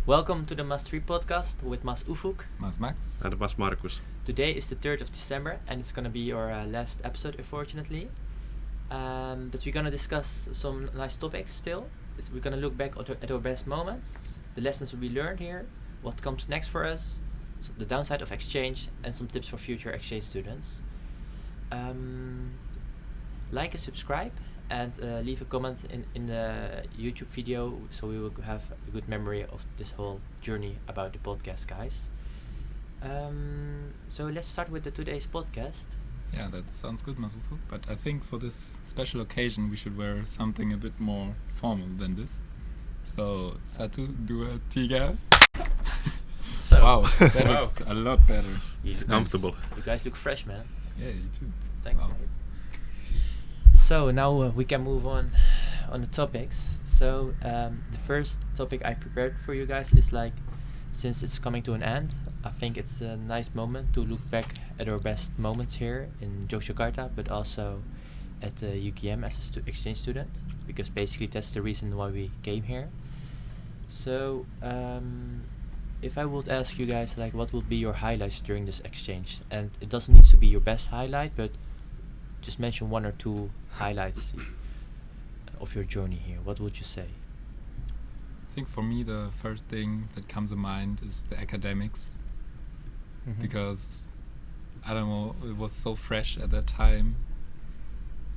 Welcome to the Mas3 podcast with Mas Ufuk. Mas Max. And Mas Markus. Today is the 3rd of December and it's gonna be our last episode, unfortunately. But we're gonna discuss some nice topics still. We're gonna look back at our best moments, the lessons we learned here, what comes next for us, so the downside of exchange, and some tips for future exchange students. Like and subscribe, and leave a comment in the YouTube video, so we will have a good memory of this whole journey about the podcast, guys. So let's start with today's podcast. Yeah, that sounds good, Masufu. But I think for this special occasion, we should wear something a bit more formal than this. So, Satu, do a Tinggal. So Wow, that looks a lot better. It's Nice. comfortable. you guys look fresh, man. Yeah, you too. Thanks, Wow. mate. So now we can move on the topics. So the first topic I prepared for you guys is like, since it's coming to an end, I think it's a nice moment to look back at our best moments here in Yogyakarta, but also at UKM as a exchange student, because basically that's the reason why we came here. So if I would ask you guys, like, what would be your highlights during this exchange? And it doesn't need to be your best highlight, but just mention one or two highlights of your journey here. What would you say? I think for me, the first thing that comes to mind is the academics. Mhm. Because, I don't know, it was so fresh at that time.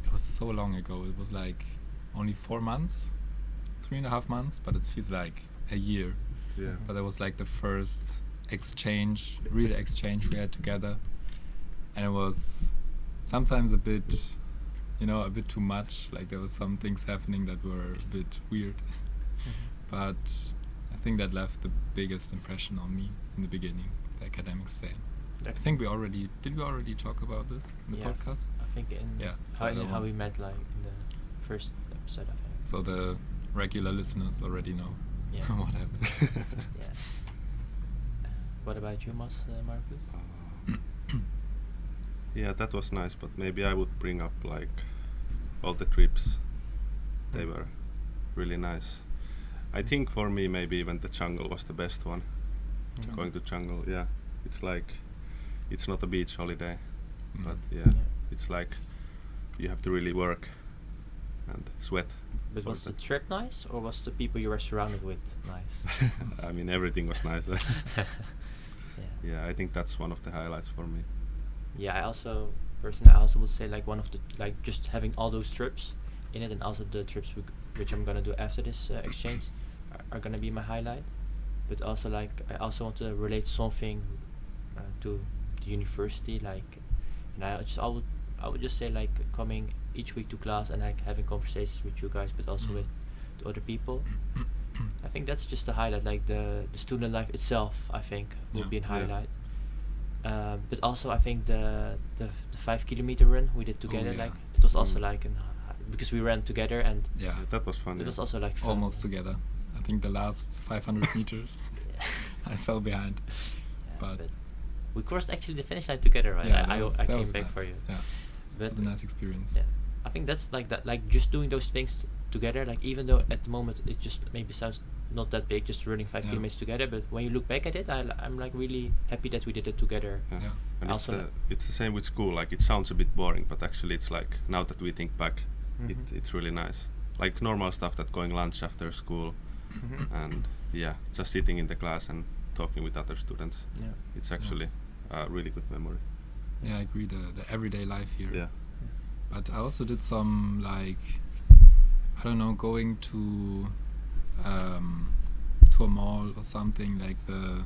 It was so long ago. It was like only 4 months, 3.5 months, but it feels like a year. Yeah. But that was like the first exchange, real exchange we had together. And it was sometimes a bit, a bit too much. Like there was some things happening that were a bit weird. But I think that left the biggest impression on me in the beginning, the academic stay. I think did we already talk about this in the Yeah. podcast? I think Yeah, so I how don't how want- we met, like in the first episode, I think. So the regular listeners already know Yeah. what happened. Yeah. What about you, Marcus? Yeah, that was nice, but maybe I would bring up like all the trips. They were really nice. I think for me maybe even the jungle was the best one. Jungle. Going to jungle, yeah. It's like, it's not a beach holiday, Mm. but yeah, Yeah. it's like you have to really work and sweat. But for was the that. trip nice, or was the people you were surrounded with nice? I mean, everything was nice. Yeah. Yeah, I think that's one of the highlights for me. Yeah, I also would say like one of the, like, just having all those trips in it, and also the trips which I'm gonna do after this exchange are gonna be my highlight. But also, like, I also want to relate something to the university, like, and I would just say like coming each week to class and like having conversations with you guys, but also with the other people. I think that's just the highlight, like the student life itself. I think would Yeah. be a Yeah. highlight. But also I think the 5 kilometer run we did together, yeah. like it was also Mm. like because we ran together, and Yeah, Yeah, that was fun. it yeah. was also like fun. almost together. I think the last 500 meters, Yeah. I fell behind. Yeah, but- we crossed actually the finish line together, right? Yeah, I that came was back nice. for you. Yeah, But it was a nice experience. yeah, I think that's like that, like just doing those things together, like even though at the moment it just maybe sounds not that big, just running 5 Yeah. kilometers together, but when you look back at it, I'm like really happy that we did it together. Yeah. Yeah. And Also it's the same with school. Like it sounds a bit boring, but actually it's like, now that we think back, Mhm. it's really nice. Like normal stuff, that going lunch after school, Mhm. and yeah, just sitting in the class and talking with other students. Yeah. It's actually a really good memory. Yeah, I agree. The everyday life here. Yeah. But I also did some, like, I don't know, going to a mall or something, like the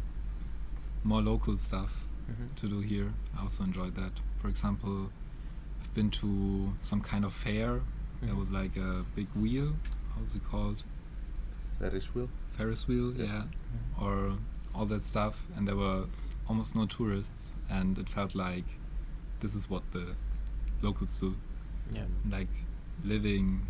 more local stuff Mhm. to do here. I also enjoyed that. For example, I've been to some kind of fair. There Mhm. was like a big wheel. How's it called? Ferris wheel. Ferris wheel, Yeah. yeah. Mhm. Or all that stuff, and there were almost no tourists, and it felt like this is what the locals do. Yeah. Like living,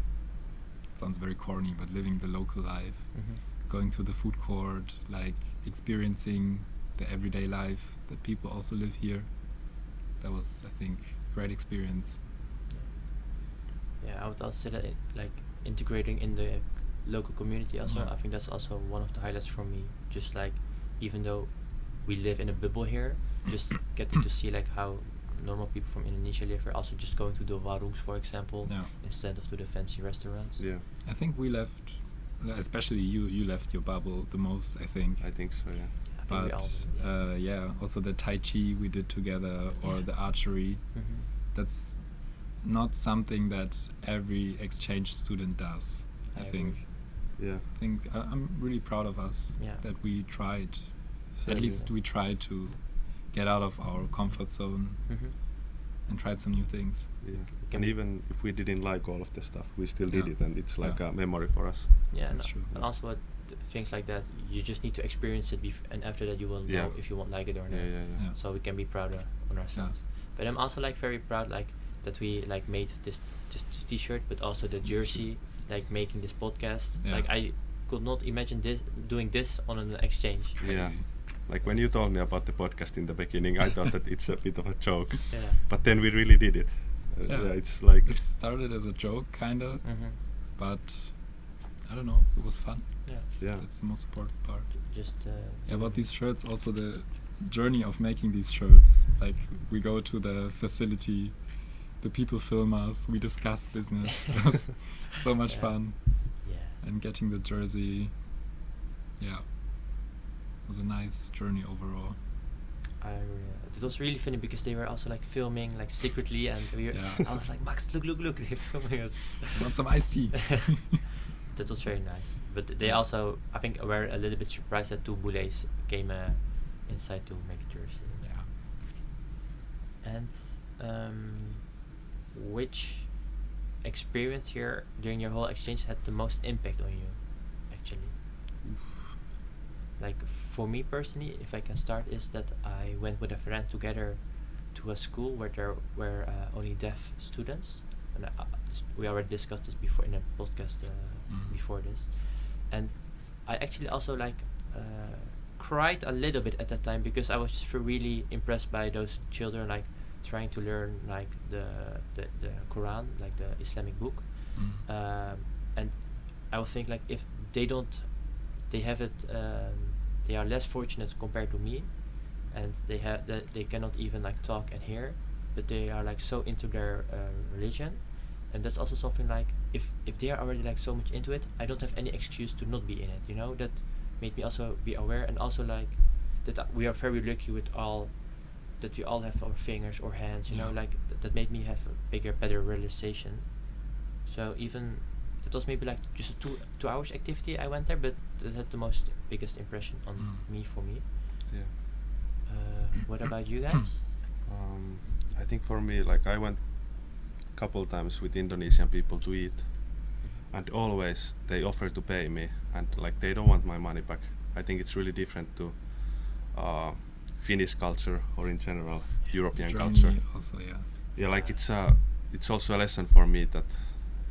sounds very corny, but living the local life, Mhm. going to the food court, like experiencing the everyday life that people also live here. That was, I think, great experience. Yeah, I would also say that like integrating in the local community also. Yeah. I think that's also one of the highlights for me. Just like, even though we live in a bubble here, just getting to see like how normal people from Indonesia live here. Also, just going to the warungs, for example, Yeah. instead of to the fancy restaurants. Yeah, I think we left, especially you left your bubble the most, I think. I think so. Yeah. I think we all But do, yeah, also the Tai Chi we did together, or Yeah. the archery. Mhm. That's not something that every exchange student does. I I think. agree. Yeah. I think I'm really proud of us Yeah. that we tried. Same At least here. we tried to get out of our comfort zone Mhm. and tried some new things. Yeah. Can And we- even if we didn't like all of the stuff, we still did Yeah. it, and it's like Yeah. a memory for us. Yeah, That's and, true. and also things like that, you just need to experience it, and after that you will Yeah. know if you won't like it or not. Yeah, yeah, yeah. Yeah. So we can be proud on ourselves. But I'm also like very proud like that we like made this t-shirt, but also the That's jersey, like making this podcast. Yeah. Like I could not imagine doing this on an exchange. It's crazy. Yeah. Like when you told me about the podcast in the beginning, I thought that it's a bit of a joke, Yeah. but then we really did it. Yeah. It's like It started as a joke, kinda, Mm-hmm. but I don't know. It was fun. Yeah. yeah, That's the most important part. Just. Yeah, about these shirts, also the journey of making these shirts. Like we go to the facility, the people film us, we discuss business. It was so much Yeah. fun, Yeah. and getting the jersey. Yeah, was a nice journey overall. It was really funny because they were also like filming like secretly, and Yeah. I was like, Max, look, they're filming us. Want some iced tea? That was very nice. But they also, I think, were a little bit surprised that two boulets came inside to make a jersey. Yeah. And which experience here during your whole exchange had the most impact on you, actually? Like for me personally, if I can start, is that I went with a friend together to a school where there were only deaf students, and we already discussed this before in a podcast before this, and I actually also like cried a little bit at that time because I was just really impressed by those children like trying to learn like the Quran, like the Islamic book, and I would think like if they don't, they have it, they are less fortunate compared to me, and they have that they cannot even like talk and hear, but they are like so into their religion, and that's also something like if they are already like so much into it, I don't have any excuse to not be in it. You know, that made me also be aware, and also like that we are very lucky with all that we all have our fingers or hands. You know, Yeah. like that made me have a better realization. So even that was maybe like just a two hours activity I went there, but that had the most biggest impression on me for me. yeah. What about you guys? I think for me, like I went couple times with Indonesian people to eat, and always they offer to pay me, and like they don't want my money back. I think it's really different to Finnish culture or in general European Germany culture. also, yeah. Yeah, like it's also a lesson for me that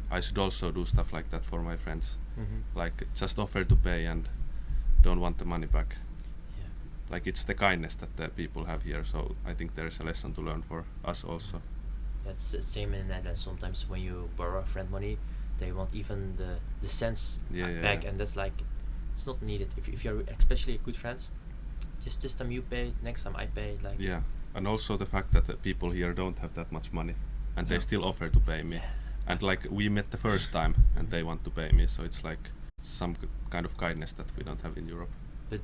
I should also do stuff like that for my friends. Mm-hmm. Like just offer to pay and don't want the money back. Yeah. Like it's the kindness that the people have here, so I think there is a lesson to learn for us also. That's the same in the Netherlands. Sometimes when you borrow a friend money, they want even the cents back, and that's like it's not needed. If you're especially good friends, just this time you pay, next time I pay. Like Yeah, and also the fact that the people here don't have that much money, and they Yeah. still offer to pay me. Yeah. And like we met the first time, and they want to pay me, so it's like some kind of kindness that we don't have in Europe. But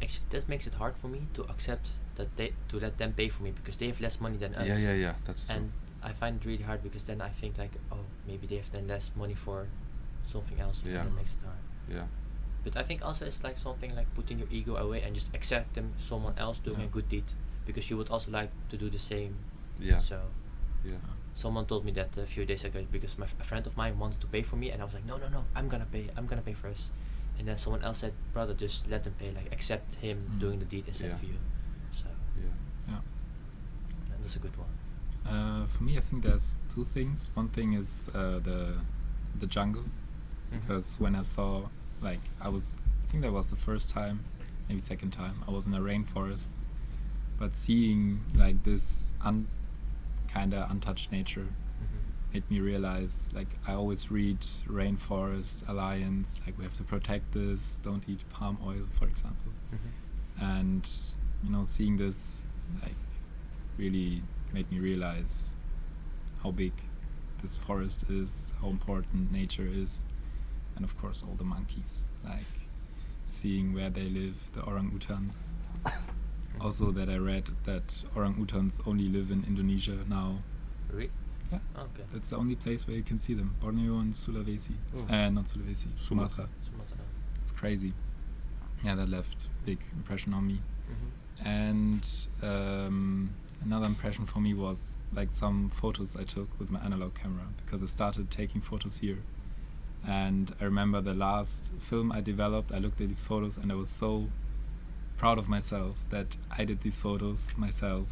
actually, that makes it hard for me to accept that to let them pay for me because they have less money than us. Yeah, that's And I find it really hard because then I think like, oh, maybe they have then less money for something else. Yeah. And that makes it hard. true. Yeah, But I think also it's like something like putting your ego away and just accept them, someone else doing Yeah. a good deed, because you would also like to do the same. yeah, So yeah, someone told me that a few days ago because a friend of mine wanted to pay for me, and I was like, no, I'm gonna pay first. And then someone else said, brother, just let them pay, like accept him doing the deed instead Yeah. of you. So yeah. Yeah. that's a good one. For me, I think there's two things. One thing is the jungle, because when I saw, like, I think that was the first time, maybe second time, I was in a rainforest, but seeing like this kinda untouched nature made me realize, like, I always read Rainforest Alliance, like, we have to protect this, don't eat palm oil, for example. And, you know, seeing this, like, really made me realize how big this forest is, how important nature is, and of course all the monkeys, like seeing where they live, the orangutans. Also that I read that orangutans only live in Indonesia now. Really? Yeah. Okay. That's the only place where you can see them. Borneo and Sulawesi. Not Sulawesi, Sumatra. It's crazy. Yeah, that left big impression on me. And another impression for me was like some photos I took with my analog camera, because I started taking photos here. And I remember the last film I developed, I looked at these photos and I was so proud of myself that I did these photos myself.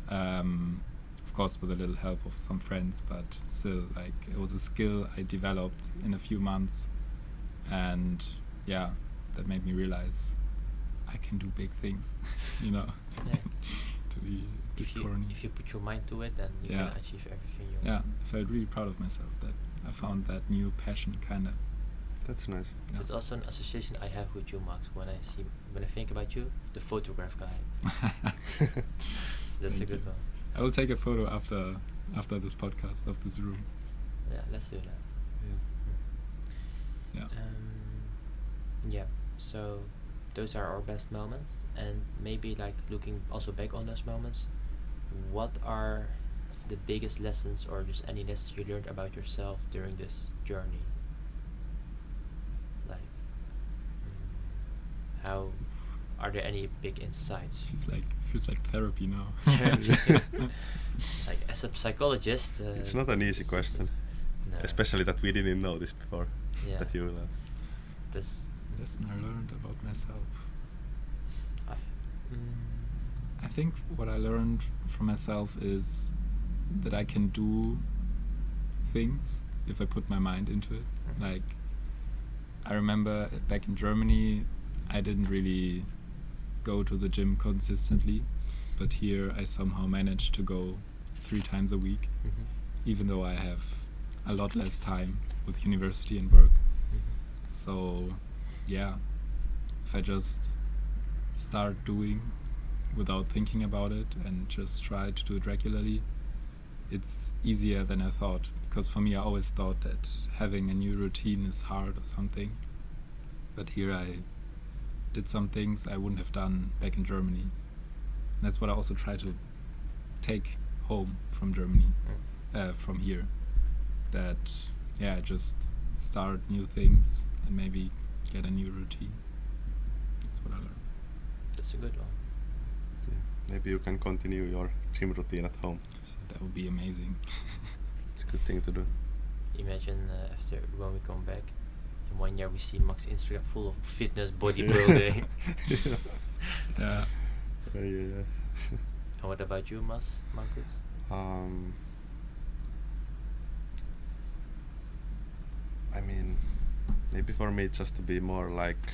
Of course with a little help of some friends, but still, like, it was a skill I developed in a few months. And yeah, that made me realize I can do big things, you know. Yeah. To be a bit corny. If you put your mind to it, then you Yeah. can achieve everything you want. Yeah, I felt really proud of myself that I found that new passion, kind of. That's nice. Yeah. That's also an association I have with you, Max. When I think about you, the photograph guy. That's Thank a good you. one. I will take a photo after this podcast of this room. Yeah, let's do that. Yeah. Yeah. So those are our best moments, and maybe like looking also back on those moments, what are the biggest lessons or just any lessons you learned about yourself during this journey? Like, how are there any big insights? Feels like therapy now. Like as a psychologist, It's not an easy question, No. especially that we didn't know this before. Yeah. That you will ask. This, Lesson I learned about myself. I've- I think what I learned from myself is that I can do things if I put my mind into it. Like, I remember back in Germany, I didn't really go to the gym consistently, but here I somehow managed to go 3 times a week, even though I have a lot less time with university and work. So, yeah, if I just start doing without thinking about it and just try to do it regularly, it's easier than I thought. Because for me, I always thought that having a new routine is hard or something. But here I did some things I wouldn't have done back in Germany. And that's what I also try to take home from Germany, from here. That, yeah, I just start new things and maybe get a new routine. That's what I learned. That's a good one. Yeah. Maybe you can continue your gym routine at home. That would be amazing. It's a good thing to do. Imagine after when we come back, in 1 year we see Max Instagram full of fitness, bodybuilding. Yeah. Yeah. And what about you, Marcus? I mean, maybe for me just to be more like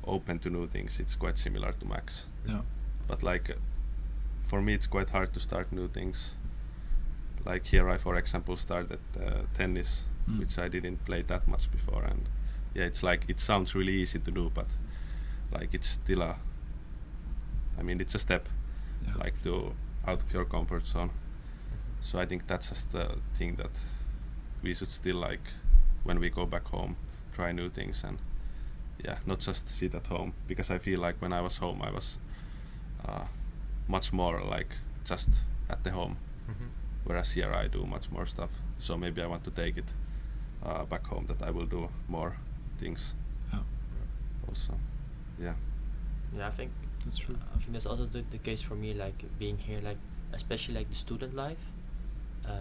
open to new things. It's quite similar to Max. Yeah. But like for me it's quite hard to start new things. Like here I for example started tennis, which I didn't play that much before, and yeah, it's like it sounds really easy to do, but like it's still it's a step, Yeah. like to out of your comfort zone. So I think that's just the thing that we should still, like, when we go back home, try new things and yeah, not just sit at home, because I feel like when I was home I was much more like just at the home, whereas here I do much more stuff. So maybe I want to take it back home, that I will do more things Yeah. also. Yeah. Yeah, I think That's true. I think that's also the case for me. Like being here, like especially like the student life.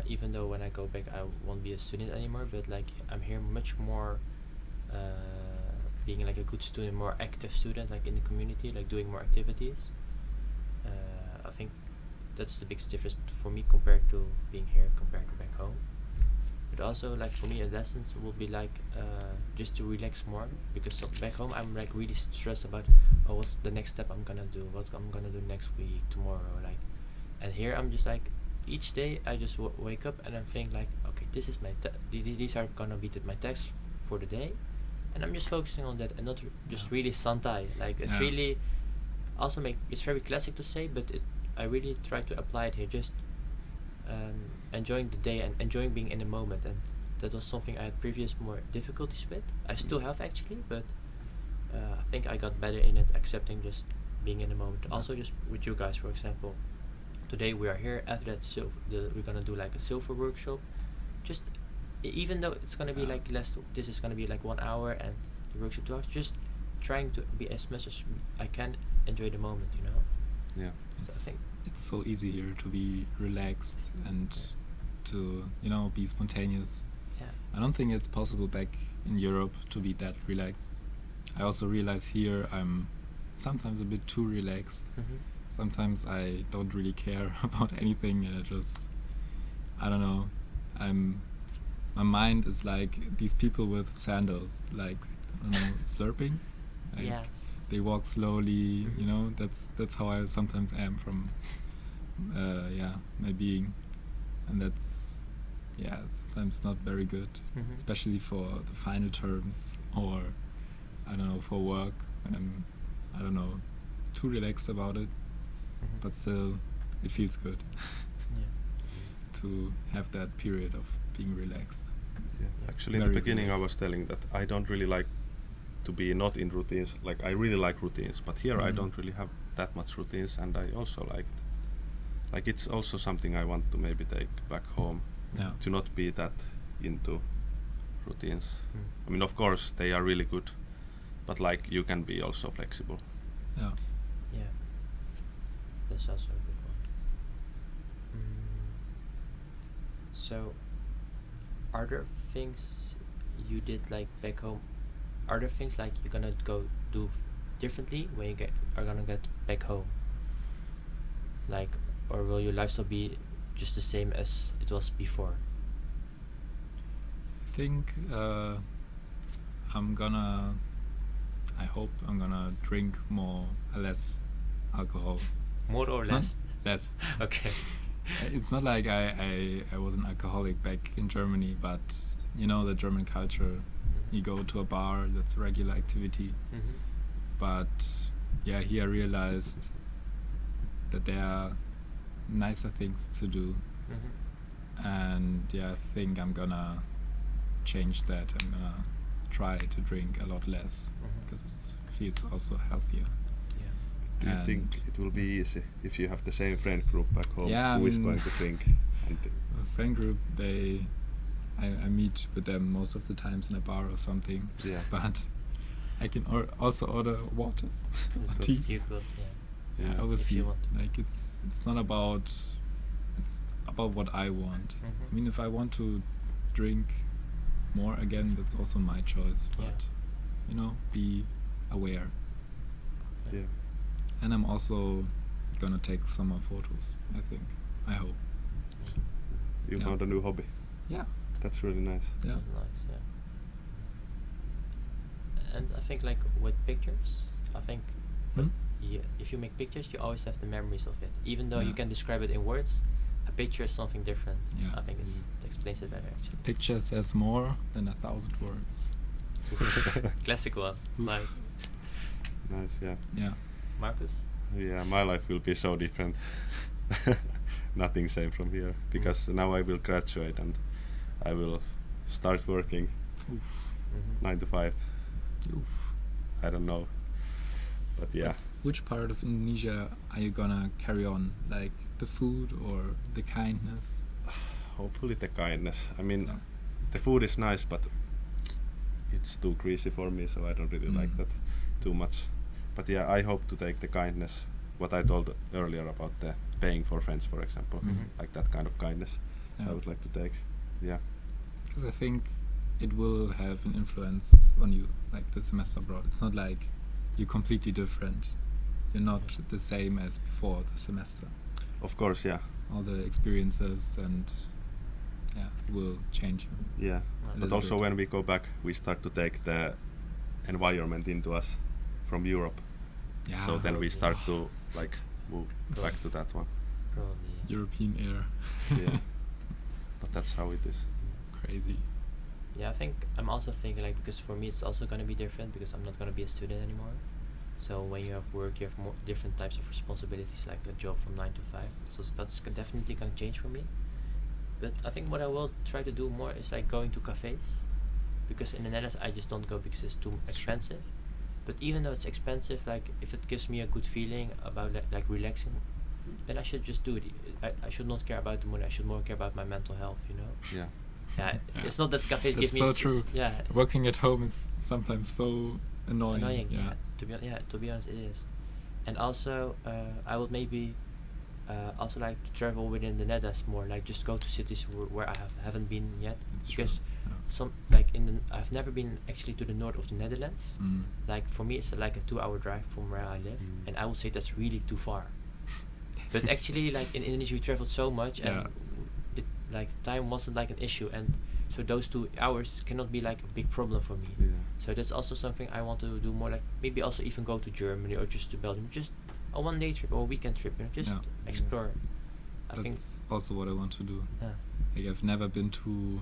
Even though when I go back, I won't be a student anymore. But like I'm here much more, being like a good student, more active student, like in the community, like doing more activities. I think that's the biggest difference for me compared to being here compared to back home. But also like for me, a lessons will be like just to relax more, because back home I'm like really stressed about what's the next step I'm gonna do, what I'm gonna do next week, tomorrow, like. And here I'm just like, each day I just wake up and I'm thinking like, okay, this is my these are gonna be my texts for the day, and I'm just focusing on that and not just really santai. Like it's really also it's very classic to say, but I really try to apply it here. Just enjoying the day and enjoying being in the moment, and that was something I had previous more difficulties with. I still have actually, but I think I got better in it, accepting just being in the moment. Also, just with you guys, for example, today we are here. After that, we're gonna do like a silver workshop. Just even though it's gonna be like less, this is gonna be like 1 hour and the workshop 2 hours. Just trying to be as much as I can enjoy the moment, you know. Yeah. So I think It's so easy here to be relaxed and to be spontaneous. yeah. I don't think it's possible back in Europe to be that relaxed. I also realize here I'm sometimes a bit too relaxed. Mm-hmm. Sometimes I don't really care about anything, and I don't know. My mind is like these people with sandals, like I don't know, slurping. Like Yes. they walk slowly. That's how I sometimes am from my being, and that's sometimes not very good, Mhm. especially for the final terms, or I don't know, for work when I'm I don't know, too relaxed about it, Mhm. but still it feels good Yeah. to have that period of being relaxed. Yeah. Actually, in the Very beginning, I relaxed. was telling that I don't really like to be not in routines. Like I really like routines, but here I Mhm. don't really have that much routines, and I also like it's also something I want to maybe take back home, Yeah. to not be that into routines. Mm. I mean, of course, they are really good, but like you can be also flexible. Yeah. Yeah. That's also a good one. So, are there things you did like back home? Are there things like you're gonna go do differently when you are gonna get back home? Like, or will your lifestyle be just the same as it was before? I think I hope I'm gonna drink more less alcohol. More or It's not- less? Less. Okay. It's not like I was an alcoholic back in Germany, but the German culture. You go to a bar, that's a regular activity. Mm-hmm. But yeah, here I realized that there are nicer things to do, Mm-hmm. and I think I'm gonna change that. I'm gonna try to drink a lot less Mhm. because it feels also healthier. Yeah. Do you And- think it will be easy if you have the same friend group back home Yeah, who I is mean- going to drink? And A friend group, I meet with them most of the times in a bar or something. Yeah. But I can also order water or That's tea. You could, yeah. Yeah, Yeah. obviously, If you want. like it's not about, it's about what I want. Mhm. I mean, if I want to drink more again, that's also my choice. Yeah. But be aware. yeah. And I'm also gonna take some more photos. I think. I hope. You Yeah. found a new hobby. Yeah. That's really nice. Yeah. That's nice, yeah. And I think like with pictures, I think Hmm? if you make pictures, you always have the memories of it. Even though you Yeah. can describe it in words, a picture is something different. Yeah. I think it explains it better actually. Picture says more than 1,000 words. Classic one. Nice. Nice, yeah. Yeah. Marcus? Yeah, my life will be so different. Nothing same from here, because now I will graduate and I will start working Oof. Mm-hmm. 9 to 5. Oof. I don't know, but yeah. Which part of Indonesia are you gonna carry on? Like the food or the kindness? Hopefully the kindness. I mean, Yeah. the food is nice, but it's too greasy for me, so I don't really like that too much. But yeah, I hope to take the kindness, what I told earlier about the paying for friends, for example, Mhm. like that kind of kindness. Yeah. I would like to take. Yeah. Because I think it will have an influence on you, like the semester abroad. It's not like you're completely different. You're not the same as before the semester. Of course, yeah. All the experiences and will change you. Yeah. Right. But Little also bit. when we go back, we start to take the environment into us from Europe. Yeah. So then we Probably. start to like move Go. back to that one. Probably. European air. Yeah. But that's how it is. Crazy. Yeah, I think I'm also thinking like, because for me it's also gonna be different because I'm not gonna be a student anymore. So when you have work, you have more different types of responsibilities, like a job from 9 to 5. So that's definitely gonna change for me. But I think what I will try to do more is like going to cafes, because in the Netherlands I just don't go because it's too That's true. expensive. But even though it's expensive, like if it gives me a good feeling about like relaxing, then I should just do it. I should not care about the money. I should more care about my mental health. You know. Yeah. Yeah. Yeah. It's not that cafes give That's me. so true. Yeah. Working at home is sometimes so annoying. Yeah. To be honest, it is. And also, I would maybe also like to travel within the Netherlands more. Like just go to cities where I haven't been yet. It's because true. Yeah. some like I've never been actually to the north of the Netherlands. Mm. Like for me, it's like a 2-hour drive from where I live, and I would say that's really too far. But actually, like in Indonesia, we traveled so much, and it like time wasn't like an issue, and so those 2 hours cannot be like a big problem for me. Yeah. So that's also something I want to do more. Like maybe also even go to Germany or just to Belgium, just a 1-day trip or a weekend trip. You know, just Yeah. explore. I think. That's also what I want to do. Yeah. Like I've never been to,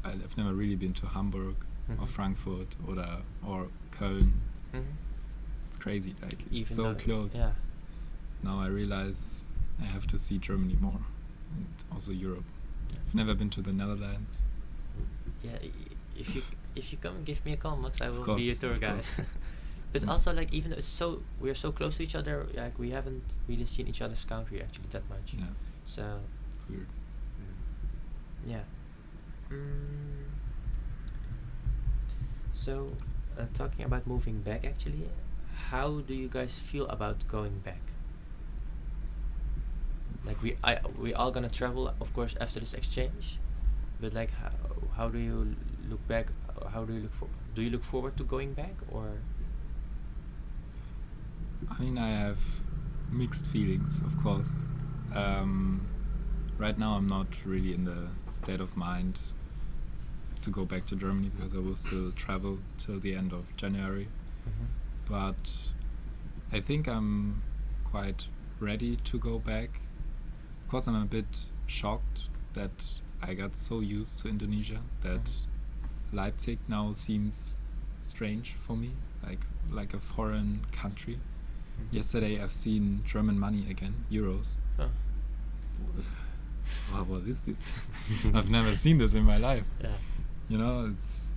I've never really been to Hamburg or Mhm. Frankfurt or Köln. Mhm. It's crazy. Like it's Even so though- close. Yeah. Now I realize I have to see Germany more, and also Europe. I've never been to the Netherlands. Yeah, if you come and give me a call, Max, I will be your course, tour of guide. course. But Mm. also like even though we're so close to each other, like we haven't really seen each other's country actually that much. Yeah, So it's weird. yeah. So talking about moving back actually, how do you guys feel about going back? Like we all gonna travel of course after this exchange, but like how do you look back? How do you do you look forward to going back or? I mean, I have mixed feelings, of course. Right now, I'm not really in the state of mind to go back to Germany because I will still travel till the end of January. But I think I'm quite ready to go back. Of course, I'm a bit shocked that I got so used to Indonesia that Leipzig now seems strange for me, like a foreign country. Yesterday I've seen German money again, euros. Oh. Wow, what is this? I've never seen this in my life. Yeah. You know, it's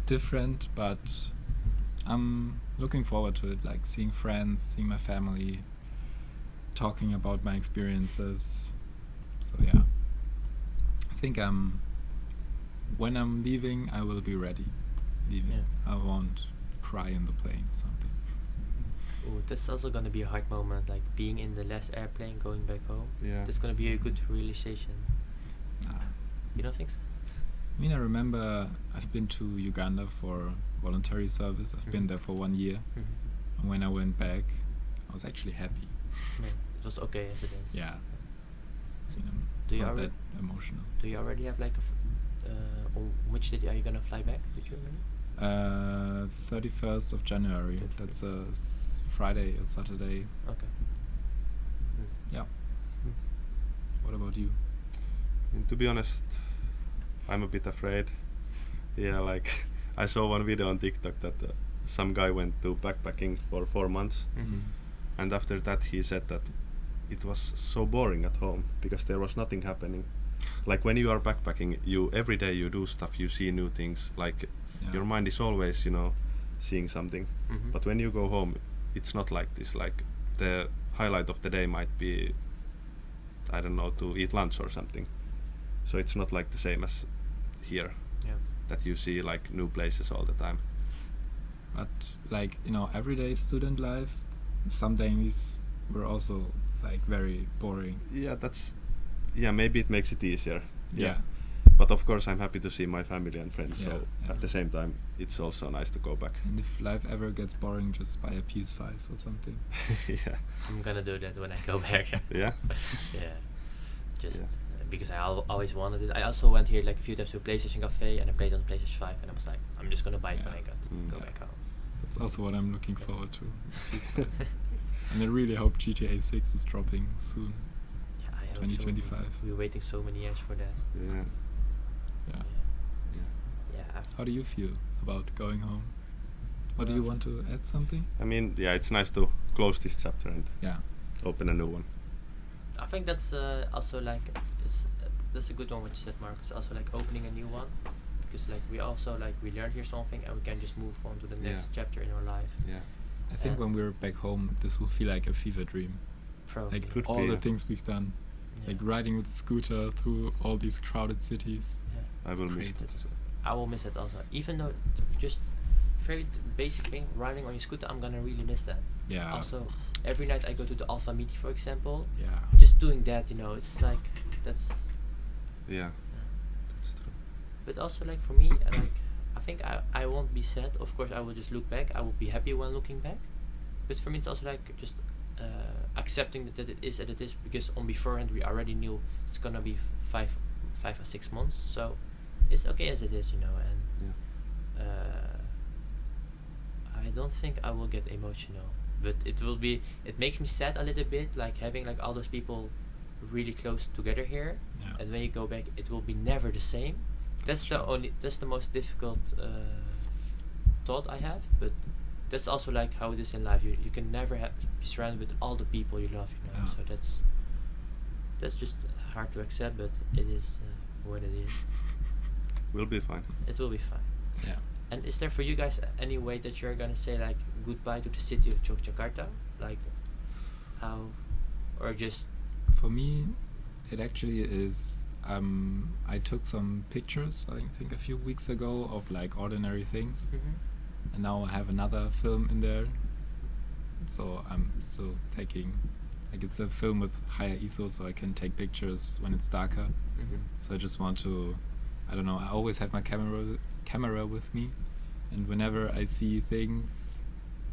different, but I'm looking forward to it, like seeing friends, seeing my family, talking about my experiences. So yeah, I think when I'm leaving, I will be ready. Leaving, Yeah. I won't cry in the plane or something. Ooh, that's also gonna be a hard moment, like being in the last airplane going back home. Yeah. That's gonna be a good realization. Nah. You don't think so? I mean, I remember I've been to Uganda for voluntary service. I've been Mhm. there for 1 year. And when I went back, I was actually happy. No, it was okay as it is. Yeah. You know, Do you not already- that emotional. Do you already have like on which date are you gonna fly back to Germany? 31st of January. That's a Friday or Saturday. Okay. Yeah. What about you? And to be honest, I'm a bit afraid. Yeah, like I saw one video on TikTok that some guy went to backpacking for 4 months, and after that he said that it was so boring at home because there was nothing happening. Like when you are backpacking, you every day you do stuff, you see new things. Like Yeah. your mind is always, seeing something. But when you go home, it's not like this. Like the highlight of the day might be, I don't know, to eat lunch or something. So it's not like the same as here, Yeah. that you see like new places all the time. But like, everyday student life, some days were also like very boring. Yeah, maybe it makes it easier. Yeah. But of course I'm happy to see my family and friends, Yeah, so yeah. at the same time it's also nice to go back. And if life ever gets boring, just buy a PS5 or something. Yeah. I'm gonna do that when I go back. Yeah? Yeah. Just Yeah. because I always wanted it. I also went here like a few times to a PlayStation Cafe and I played on the PlayStation 5 and I was like, I'm just gonna buy it when Yeah. I go Yeah. back home. That's also what I'm looking forward to. PS5. And I really hope GTA 6 is dropping soon. Yeah, I Yeah, 2025. We're waiting so many years for that. Yeah. Yeah. Yeah. How do you feel about going home? Or do you want to add something? I mean, yeah, it's nice to close this chapter and Yeah. open a new one. I think that's also like that's a good one what you said, Marcus. Also like opening a new one, because like we also like we learned here something and we can just move on to the next chapter in our life. Yeah. I think when we're back home, this will feel like a fever dream. Probably. Like Could all be, the yeah. things we've done. Yeah. Like riding with a scooter through all these crowded cities. Yeah. I It's will miss crazy. that. I will miss it also. Even though just very basic thing, riding on your scooter, I'm gonna really miss that. Yeah. Also, every night I go to the Alpha meeting, for example. Yeah. Just doing that, it's like that's. Yeah. That's true. But also like for me, I think I won't be sad. Of course, I will just look back. I will be happy when looking back. But for me, it's also like just accepting that it is as it is, because on beforehand we already knew it's gonna be 5 or 6 months. So it's okay as it is, and Yeah. I don't think I will get emotional. But it makes me sad a little bit, like having like all those people really close together here. Yeah. And when you go back, it will be never the same. That's the most difficult thought I have. But that's also like how it is in life. You can never be surrounded with all the people you love. Yeah. So that's just hard to accept, but it is what it is. We'll be fine. It will be fine. Yeah. And is there for you guys any way that you're gonna say like goodbye to the city of Yogyakarta? Like how, or just For me, it actually is. I took some pictures, I think a few weeks ago, of like ordinary things, and now I have another film in there. So I'm still taking, like it's a film with higher ISO, so I can take pictures when it's darker. So I just want to, I don't know. I always have my camera with me, and whenever I see things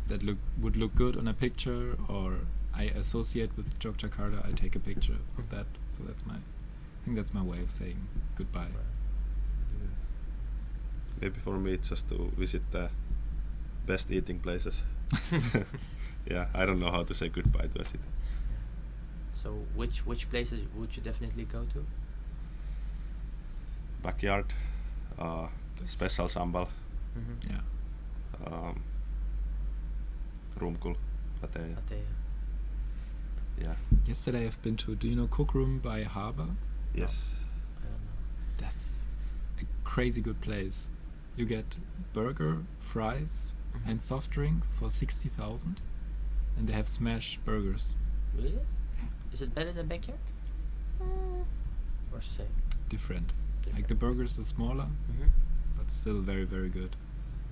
that would look good on a picture or I associate with Yogyakarta, I take a picture of that. So I think that's my way of saying goodbye. Yeah. Maybe for me it's just to visit the best eating places. Yeah, I don't know how to say goodbye to a city. So which places would you definitely go to? Backyard, That's- special sambal, Yeah. rumkul, pateja. Yeah. Yesterday I've been to, do you know Cook Room by Harbor? Yes. I don't know. That's a crazy good place. You get burger, fries, and soft drink for 60,000, and they have smash burgers. Really? Yeah. Is it better than backyard? Or same? Different. Like the burgers are smaller, but still very, very good.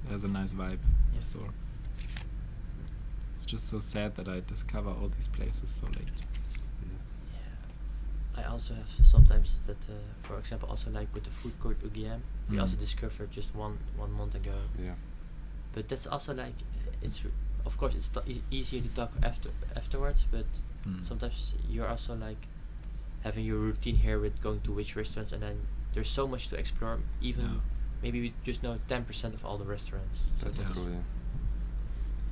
It has a nice vibe, the Yes. store. It's just so sad that I discover all these places so late. Yeah. I also have sometimes that, for example, also like with the food court UGM, we also discovered just one month ago. Yeah. But that's also like of course it's easier to talk afterwards, but sometimes you're also like having your routine here with going to which restaurants, and then there's so much to explore. Even Yeah. maybe we just know 10% of all the restaurants. So That's true, yeah.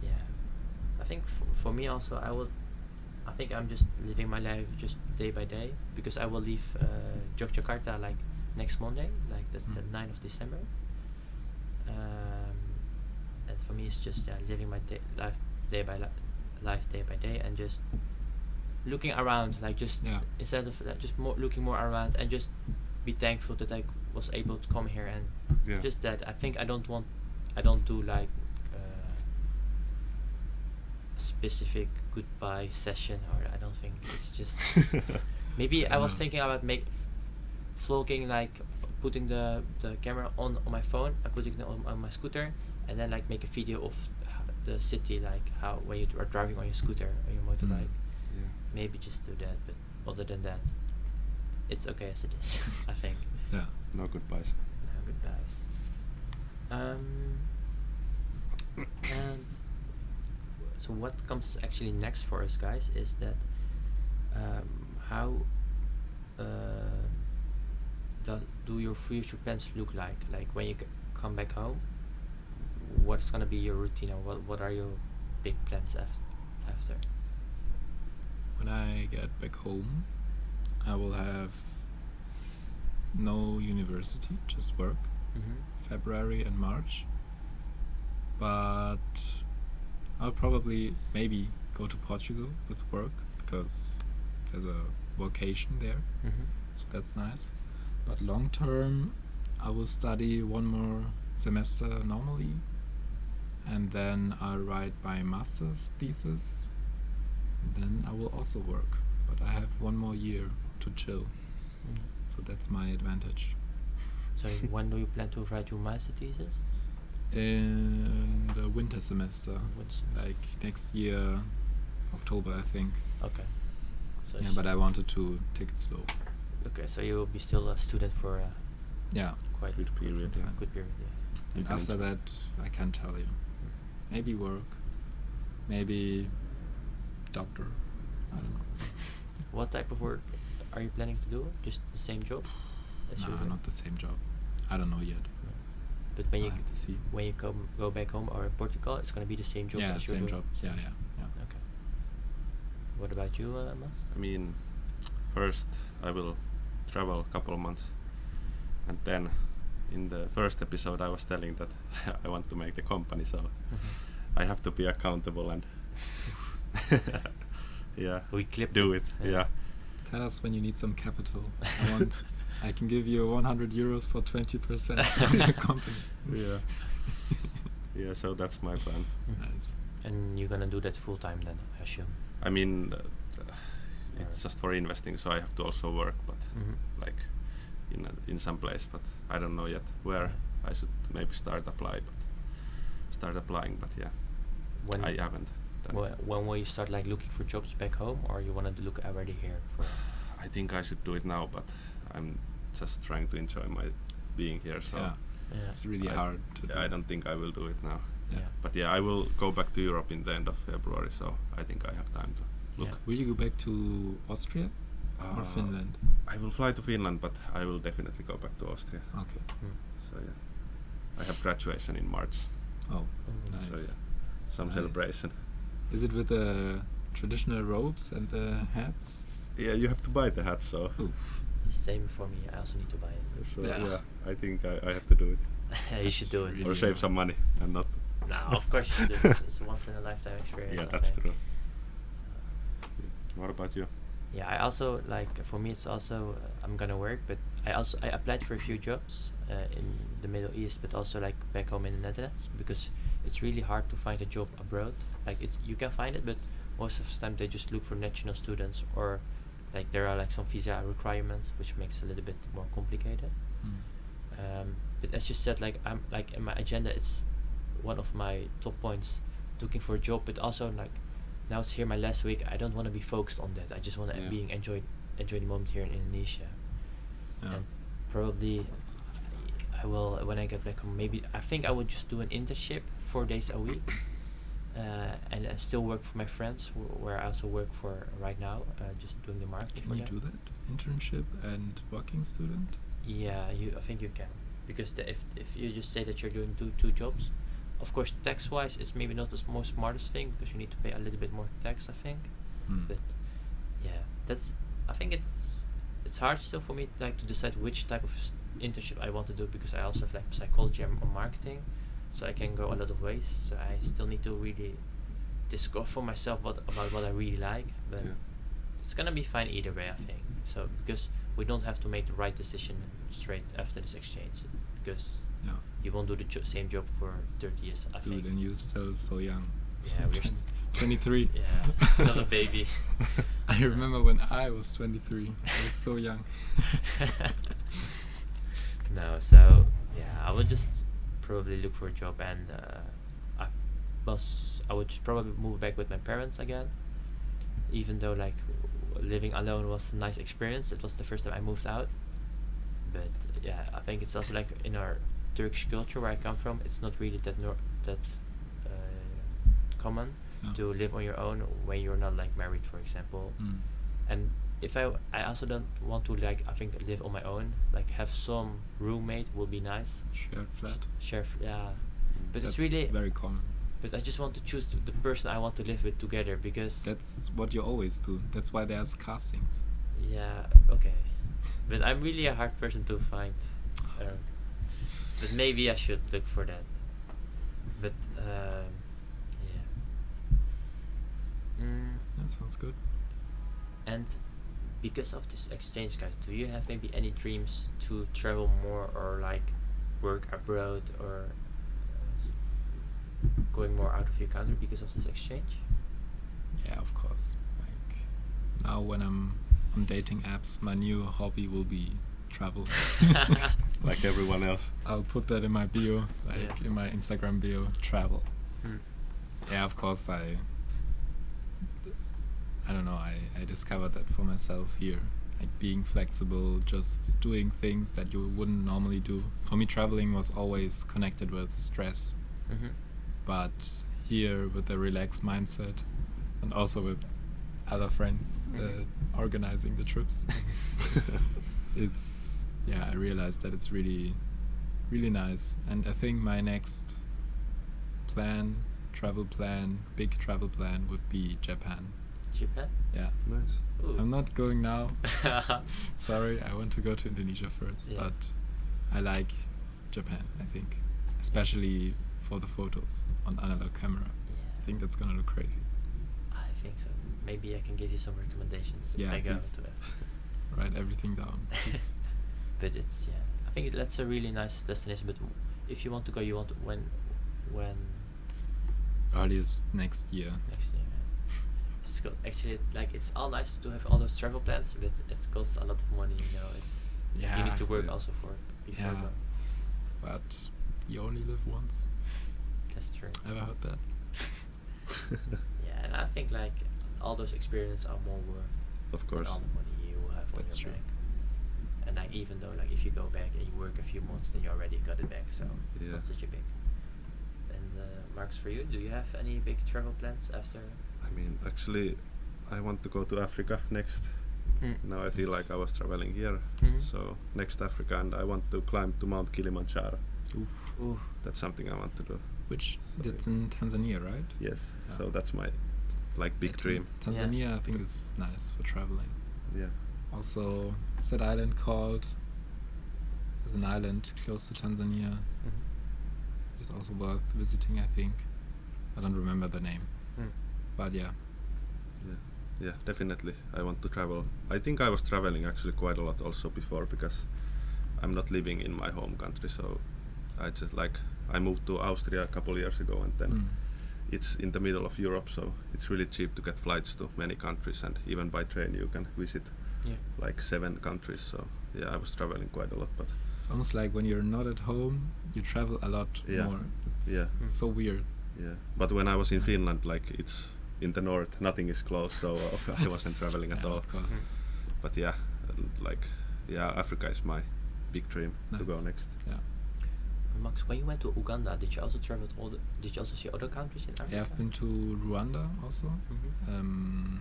Yeah, I think for me also I think I'm just living my life just day by day, because I will leave Yogyakarta like next Monday, like that's the 9th of December. And for me it's just living my life day by day, and just looking around, like just instead of just looking more around, and just be thankful that I was able to come here, and Yeah. just that. I think I don't do like a specific goodbye session, or I don't think it's just maybe I was thinking about vlogging, like putting the camera on my phone and putting it on my scooter, and then like make a video of the city, like how when you are driving on your scooter or your motorbike. Yeah. Maybe just do that, but other than that, it's okay as it is. I think. Yeah. No goodbyes. No goodbyes. And so what comes actually next for us guys is that how do your future plans look like? Like when you come back home, what's gonna be your routine, or what are your big plans after? When I get back home, I will have no university, just work, February and March. But I'll probably maybe go to Portugal with work because there's a vocation there, so that's nice. But long term, I will study one more semester normally, and then I'll write my master's thesis. Then I will also work, but I have one more year to chill, so that's my advantage. So when do you plan to write your master thesis? In the winter semester, Which semester? like next year, October, I think. Okay. So Yeah, s- but I wanted to take it slow. okay, so you will be still a student for Yeah, quite Good quite some period. time. good period. Yeah. You And can after enjoy. that, I can't tell you. Maybe work, maybe doctor. I don't know. What type of work are you planning to do? Just the same job? As Nah, usual? not the same job. I don't know yet. But when I you have to see. when you go back home or in Portugal, it's gonna be the same job. Yeah, as you're same doing? job. Yeah, yeah. Okay. What about you, Mas? I mean, first I will travel a couple of months, and then in the first episode I was telling that I want to make the company, so I have to be accountable and yeah, We clipped do it, it. yeah. Yeah. Tell us when you need some capital. I can give you 100 euros for 20% of your company. Yeah. Yeah, so that's my plan. Nice. And you're gonna do that full time then, I assume. I mean, it's just for investing, so I have to also work, but like in some place, but I don't know yet where. I should maybe start applying, but yeah, When I haven't done it. when will you start like looking for jobs back home, or you wanna look already here? For I think I should do it now, but I'm just trying to enjoy my being here, so Yeah, yeah. it's really I- hard to do. I don't think I will do it now. Yeah. Yeah. But yeah, I will go back to Europe in the end of February, so I think I have time to look. Yeah. Will you go back to Austria or Uh, Finland? I will fly to Finland, but I will definitely go back to Austria. Okay. So yeah, I have graduation in March, Oh, Mm. nice. so yeah, some Nice. celebration. Is it with the traditional robes and the hats? Yeah, you have to buy the hat, so Oof. Same for me. I also need to buy it. so Yeah. yeah, I think I have to do it You should do it. really or save some money and not. No, of course you should do it. It's once in a lifetime experience. Yeah, I that's think. true. So, What about you? yeah, I also like for me it's also I'm gonna work, but I applied for a few jobs in the Middle East, but also like back home in the Netherlands, because it's really hard to find a job abroad. Like it's you can find it, but most of the time they just look for national students, or like there are like some visa requirements, which makes it a little bit more complicated. Mm. But as you said, like I'm like in my agenda, it's one of my top points, looking for a job. But also like now it's here my last week. I don't want to be focused on that. I just want to Yeah. enjoy the moment here in Indonesia. Yeah. And probably I will when I get back home. Maybe I think I would just do an internship 4 days a week, and I still work for my friends where I also work for right now, just doing the marketing. Can you do that? Internship and working student? Yeah, I think you can, because if you just say that you're doing two jobs, of course tax wise it's maybe not the most smartest thing, because you need to pay a little bit more tax, I think. Mm. But yeah, I think it's hard still for me like to decide which type of internship I want to do, because I also have like psychology and marketing, so I can go a lot of ways. So I still need to really discover for myself about what I really like. But Yeah. it's gonna be fine either way, I think. So because we don't have to make the right decision straight after this exchange, because Yeah. you won't do the same job for 30 years, I Dude, think. and you're still so young. Yeah, we're 23. Yeah, still a baby. I remember when I was 23. I was so young. No, so yeah, I would just probably look for a job, and I would just probably move back with my parents again. Even though like living alone was a nice experience, it was the first time I moved out. But yeah, I think it's also like in our Turkish culture where I come from, it's not really that common Yeah. to live on your own when you're not like married, for example. Mm. And if I also don't want to like I think live on my own, like have some roommate will be nice. Shared flat. Yeah, but That's it's really very common. but I just want to choose the person I want to live with together, because That's what you always do. That's why there's castings. Yeah, okay. But I'm really a hard person to find. Um, but maybe I should look for that. But yeah. That sounds good. And because of this exchange, guys, do you have maybe any dreams to travel more or like work abroad or going more out of your country because of this exchange? Yeah, of course. Like now when I'm on dating apps, my new hobby will be travel. Like everyone else. I'll put that in my bio, like Yeah. in my Instagram bio, travel. Hmm. Yeah, of course I don't know, I discovered that for myself here. Like being flexible, just doing things that you wouldn't normally do. For me, traveling was always connected with stress. Mm-hmm. But here, with the relaxed mindset, and also with other friends organizing the trips, I realized that it's really, really nice. And I think my next big travel plan would be Japan. Japan? Yeah. Nice. Ooh. I'm not going now. Sorry, I want to go to Indonesia first, Yeah. but I like Japan, I think. Especially for the photos on analog camera. I think that's gonna look crazy. I think so. Maybe I can give you some recommendations if Yeah, I go please. to it. Write everything down, please. But it's I think that's a really nice destination. But if you want to go, you want when Earliest next year. next year. It's actually like it's all nice to have all those travel plans, but it costs a lot of money. You know, it's you Yeah, need to work yeah. also for it before Yeah. go. But you only live once. That's true. Ever heard that? Yeah, and I think like all those experiences are more worth Of than course. all the money you will have That's on your true. bank. And like even though like if you go back and you work a few months, then you already got it back. So it's Yeah. not such a big. And Marcus, for you, do you have any big travel plans after? I mean, actually, I want to go to Africa next. Now I feel like I was traveling here, Mhm. so next Africa, and I want to climb to Mount Kilimanjaro. Oof. Ooh. That's something I want to do. Which, So that's in Tanzania, right? Yes, Yeah. so that's my big Yeah, dream. Tanzania, I think, is nice for traveling. Yeah. Also, what's that island called? There's an island close to Tanzania. Mhm. It's also worth visiting, I think. I don't remember the name. Mm. But yeah. Yeah, definitely. I want to travel. I think I was traveling actually quite a lot also before because I'm not living in my home country. So I moved to Austria a couple years ago, and then it's in the middle of Europe, so it's really cheap to get flights to many countries, and even by train you can visit Yeah. like 7 countries. So yeah, I was traveling quite a lot, but It's almost like when you're not at home, you travel a lot Yeah. more. It's Yeah. so weird. yeah. But when I was in Finland, like it's in the north, nothing is close, so I wasn't traveling at Yeah, all. of course. But yeah, Africa is my big dream to go Nice. next. Yeah. Max, when you went to Uganda, did you also travel to did you also see other countries in Africa? Yeah, I've been to Rwanda also. Mhm.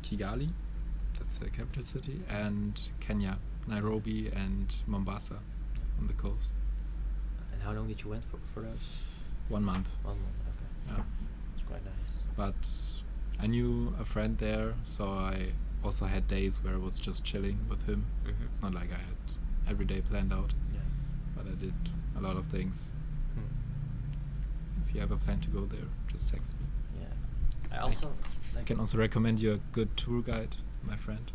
Kigali, that's the capital city, and Kenya, Nairobi and Mombasa on the coast. And how long did you went for those? 1 month. 1 month. Okay. Yeah. It's quite nice. But I knew a friend there, so I also had days where I was just chilling with him. Mhm. It's not like I had every day planned out, Yeah. but I did a lot of things. Hmm. If you ever plan to go there, just text me. Yeah. I also I can also recommend you a good tour guide, my friend.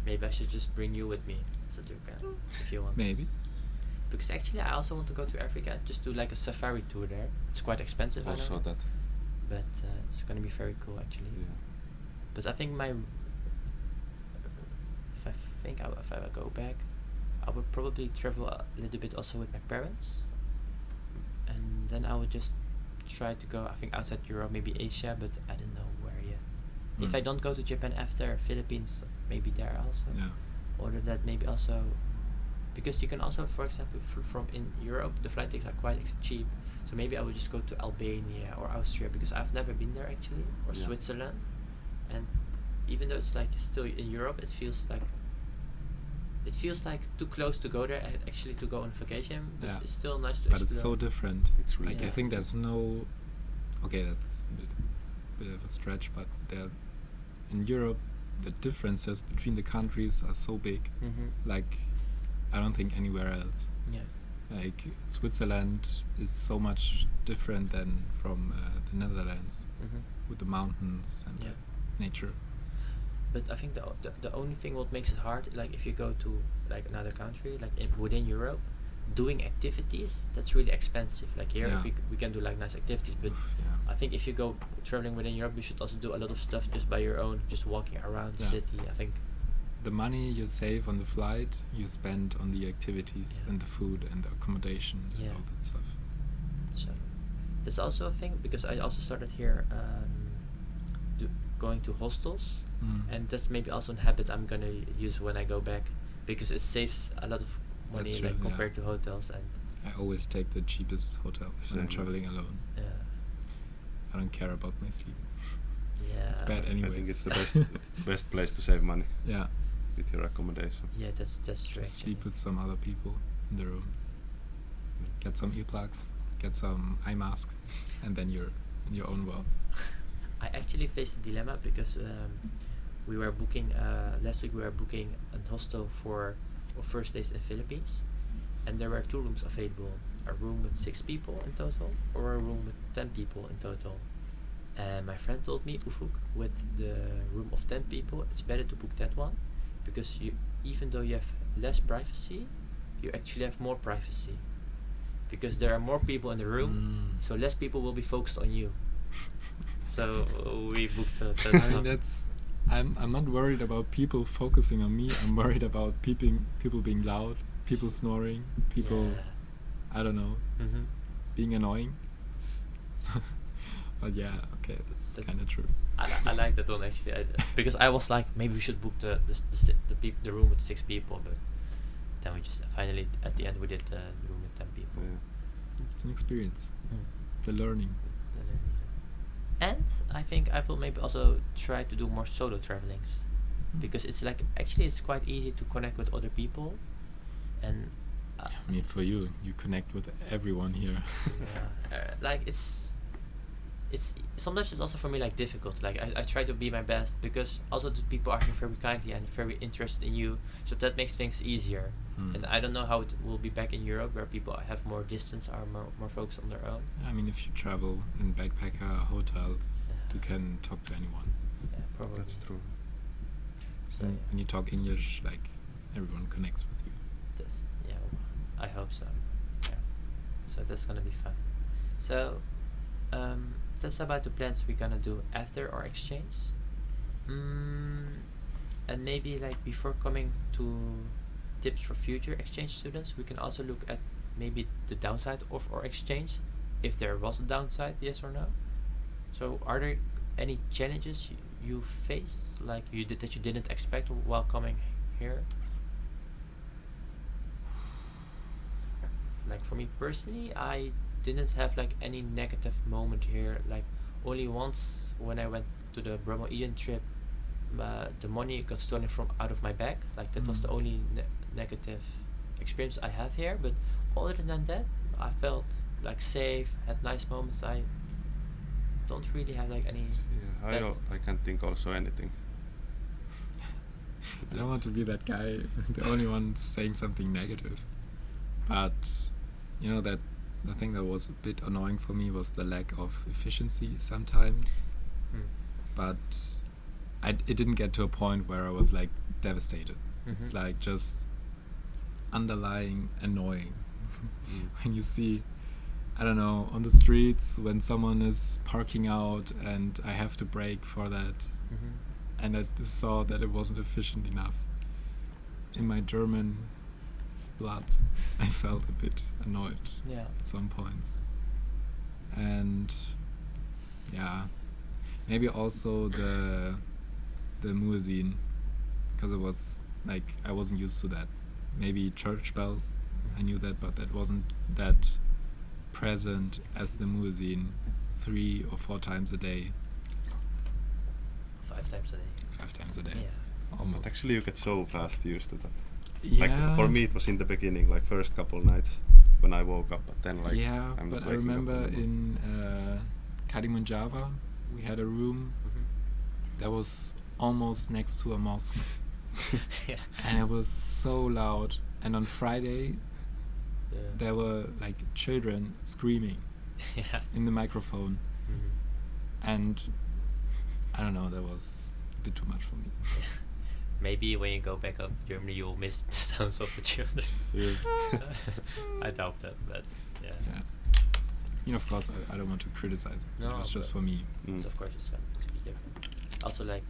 maybe I should just bring you with me as a tour guide if you want. Maybe. Because actually, I also want to go to Africa. Just do like a safari tour there. It's quite expensive, I Also know, that. but it's gonna be very cool actually. Yeah. But I think if I go back, I would probably travel a little bit also with my parents, and then I would just try to go. I think outside Europe, maybe Asia, but I don't know where yet. If Mm. I don't go to Japan after Philippines, maybe there also. Yeah. Or that maybe also, because you can also, for example, from in Europe, the flight tickets are quite cheap. So maybe I would just go to Albania or Austria because I've never been there actually, or Yeah. Switzerland, and even though it's like still in Europe, it feels like too close to go there actually to go on vacation. But Yeah. it's still nice to But explore. it's so different. It's really like I think there's no. Okay, that's a bit of a stretch, but there, in Europe, the differences between the countries are so big. Like, I don't think anywhere else. Yeah. Like, Switzerland is so much different than from the Netherlands, with the mountains and Yeah. the nature. But I think the only thing what makes it hard, like if you go to like another country, like within Europe, doing activities, that's really expensive. Like here, Yeah. we can do like nice activities, but Yeah. I think if you go traveling within Europe, you should also do a lot of stuff just by your own, just walking around the Yeah. city. I think. The money you save on the flight, you spend on the activities Yeah. and the food and the accommodation Yeah. and all that stuff. So that's also a thing because I also started here going to hostels, and that's maybe also a habit I'm gonna use when I go back because it saves a lot of money That's true, like yeah. compared to hotels and I always take the cheapest hotel when Same. I'm traveling alone. I don't care about my sleep. yeah. It's bad I anyways. think it's the best place to save money Yeah, with your accommodation. Yeah, that's true. just sleep actually. with some other people in the room. Get some earplugs, get some eye mask, and then you're in your own world. I actually faced a dilemma because we were booking last week. We were booking a hostel for our first days in the Philippines, and there were 2 rooms available: a room with 6 people in total, or a room with 10 people in total. And my friend told me, Ufuk, with the room of 10 people, it's better to book that one because you, even though you have less privacy, you actually have more privacy because there are more people in the room, so less people will be focused on you. So we booked that. I mean, that's. I'm not worried about people focusing on me. I'm worried about people being loud, people snoring, people, I don't know, being annoying. So, but yeah, okay, that's That- kind of true. I like that one actually because I was like maybe we should book the room with 6 people, but then we just finally at the end we did the room with 10 people. Yeah. It's an experience, Mm. the learning. And I think I will maybe also try to do more solo travelings because it's like actually it's quite easy to connect with other people, and I mean, for you connect with everyone here. like it's sometimes it's also for me like difficult. Like I try to be my best because also the people are here very kindly and very interested in you, so that makes things easier. And I don't know how it will be back in Europe where people have more distance, are more focused on their own. I mean, if you travel in backpacker hotels, you can talk to anyone. Yeah, probably. That's true. So And when you talk English, like, everyone connects with you. yeah, I hope so. Yeah. So that's gonna be fun. So that's about the plans we're gonna do after our exchange. And maybe like before coming to tips for future exchange students, we can also look at maybe the downside of our exchange, if there was a downside, yes or no. So are there any challenges you faced, like that you didn't expect while coming here? Like for me personally, I didn't have like any negative moment here. Like only once when I went to the Bromo-Ian trip, the money got stolen from out of my bag. Like that was the only negative experience I have here. But other than that, I felt like safe, had nice moments. I don't really have like any. Yeah, I can't think also anything. I don't want to be that guy, the only one saying something negative. But, you know, that the thing that was a bit annoying for me was the lack of efficiency sometimes. But it didn't get to a point where I was like devastated. It's like just underlying annoying. When you see, I don't know, on the streets when someone is parking out and I have to brake for that, and I just saw that it wasn't efficient enough. In my German blood, I felt a bit annoyed at some points. And yeah, maybe also the muezzin, because it was like I wasn't used to that. Maybe church bells, I knew that, but that wasn't that present as the muezzin 3 or 4 times a day. 5 times a day. 5 times a day. Yeah. Almost. But actually you get so fast used to that. Yeah. Like for me it was in the beginning, like first couple nights when I woke up, but then like yeah, I'm not but I waking up remember anymore. in Karimunjawa we had a room that was almost next to a mosque. Yeah. And it was so loud. And on Friday, Yeah. there were like children screaming Yeah. in the microphone. Mhm. And I don't know, that was a bit too much for me. Maybe when you go back up to Germany, you'll miss the sounds of the children. Yeah. I doubt that, but yeah. Yeah. You know, of course, I don't want to criticize it. No, It was just but- for me. So Mm. of course it's going to be different. Also, like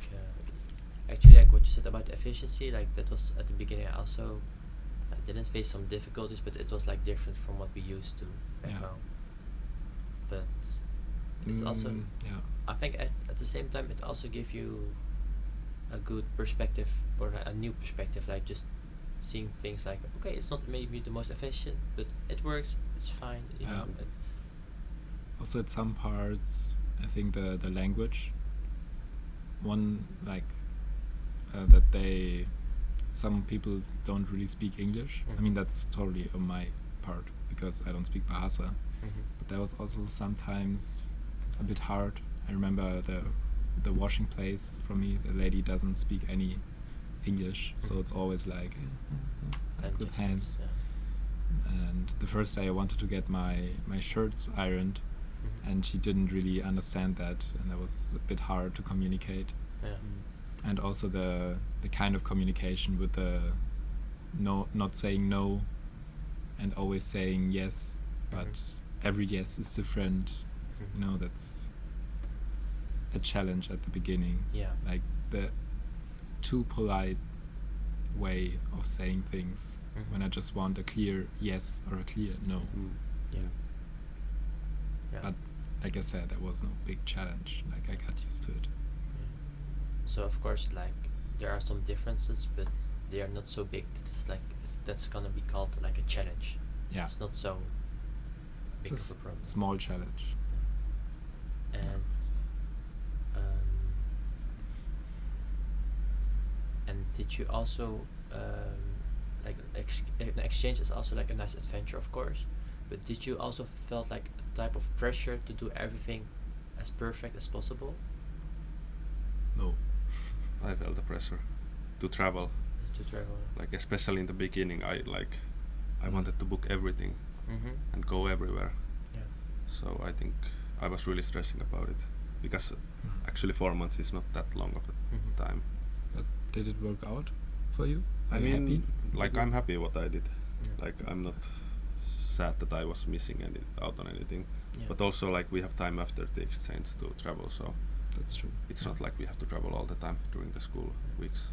actually, like what you said about efficiency, like that was at the beginning. I also didn't face some difficulties, but it was like different from what we used to back Yeah. home. But it's also, Yeah. I think at the same time, it also gives you a good perspective or a new perspective, like just seeing things like, okay, it's not maybe the most efficient, but it works. It's fine. You know. Yeah. Also, at some parts, I think the language, one like that some people don't really speak English. I mean, Mhm. that's totally on my part because I don't speak Bahasa. Mhm. But that was also sometimes a bit hard. I remember the washing place for me. The lady doesn't speak any English, so Mhm. it's always like And with just- hands. yeah. And the first day I wanted to get my shirts ironed, Mhm. and she didn't really understand that, and that was a bit hard to communicate. Yeah. And also the kind of communication with the not saying no and always saying yes, but Mhm. every yes is different. Mhm. You know, that's a challenge at the beginning. Yeah. Like the too polite way of saying things Mhm. when I just want a clear yes or a clear no. Mm. Yeah. Yeah. But like I said, that was no big challenge. Like I got used to it. So of course, like there are some differences, but they are not so big that it's like that's gonna be called like a challenge. Yeah. It's not so It's big a of a problem. small challenge. And did you also like an exchange is also like a nice adventure, of course, but did you also felt like a type of pressure to do everything as perfect as possible No. I felt the pressure to travel. to travel? Like especially in the beginning, I Mm. wanted to book everything Mm-hmm. and go everywhere. Yeah. So I think I was really stressing about it because Mm. actually 4 months is not that long of a Mhm. time. But did it work out for you? Are I you mean, happy? like with it? I'm happy what I did. Yeah. Like I'm not sad that I was missing out on anything. Yeah. But also like we have time after the exchange to travel, so That's true. it's not like we have to travel all the time during the school weeks.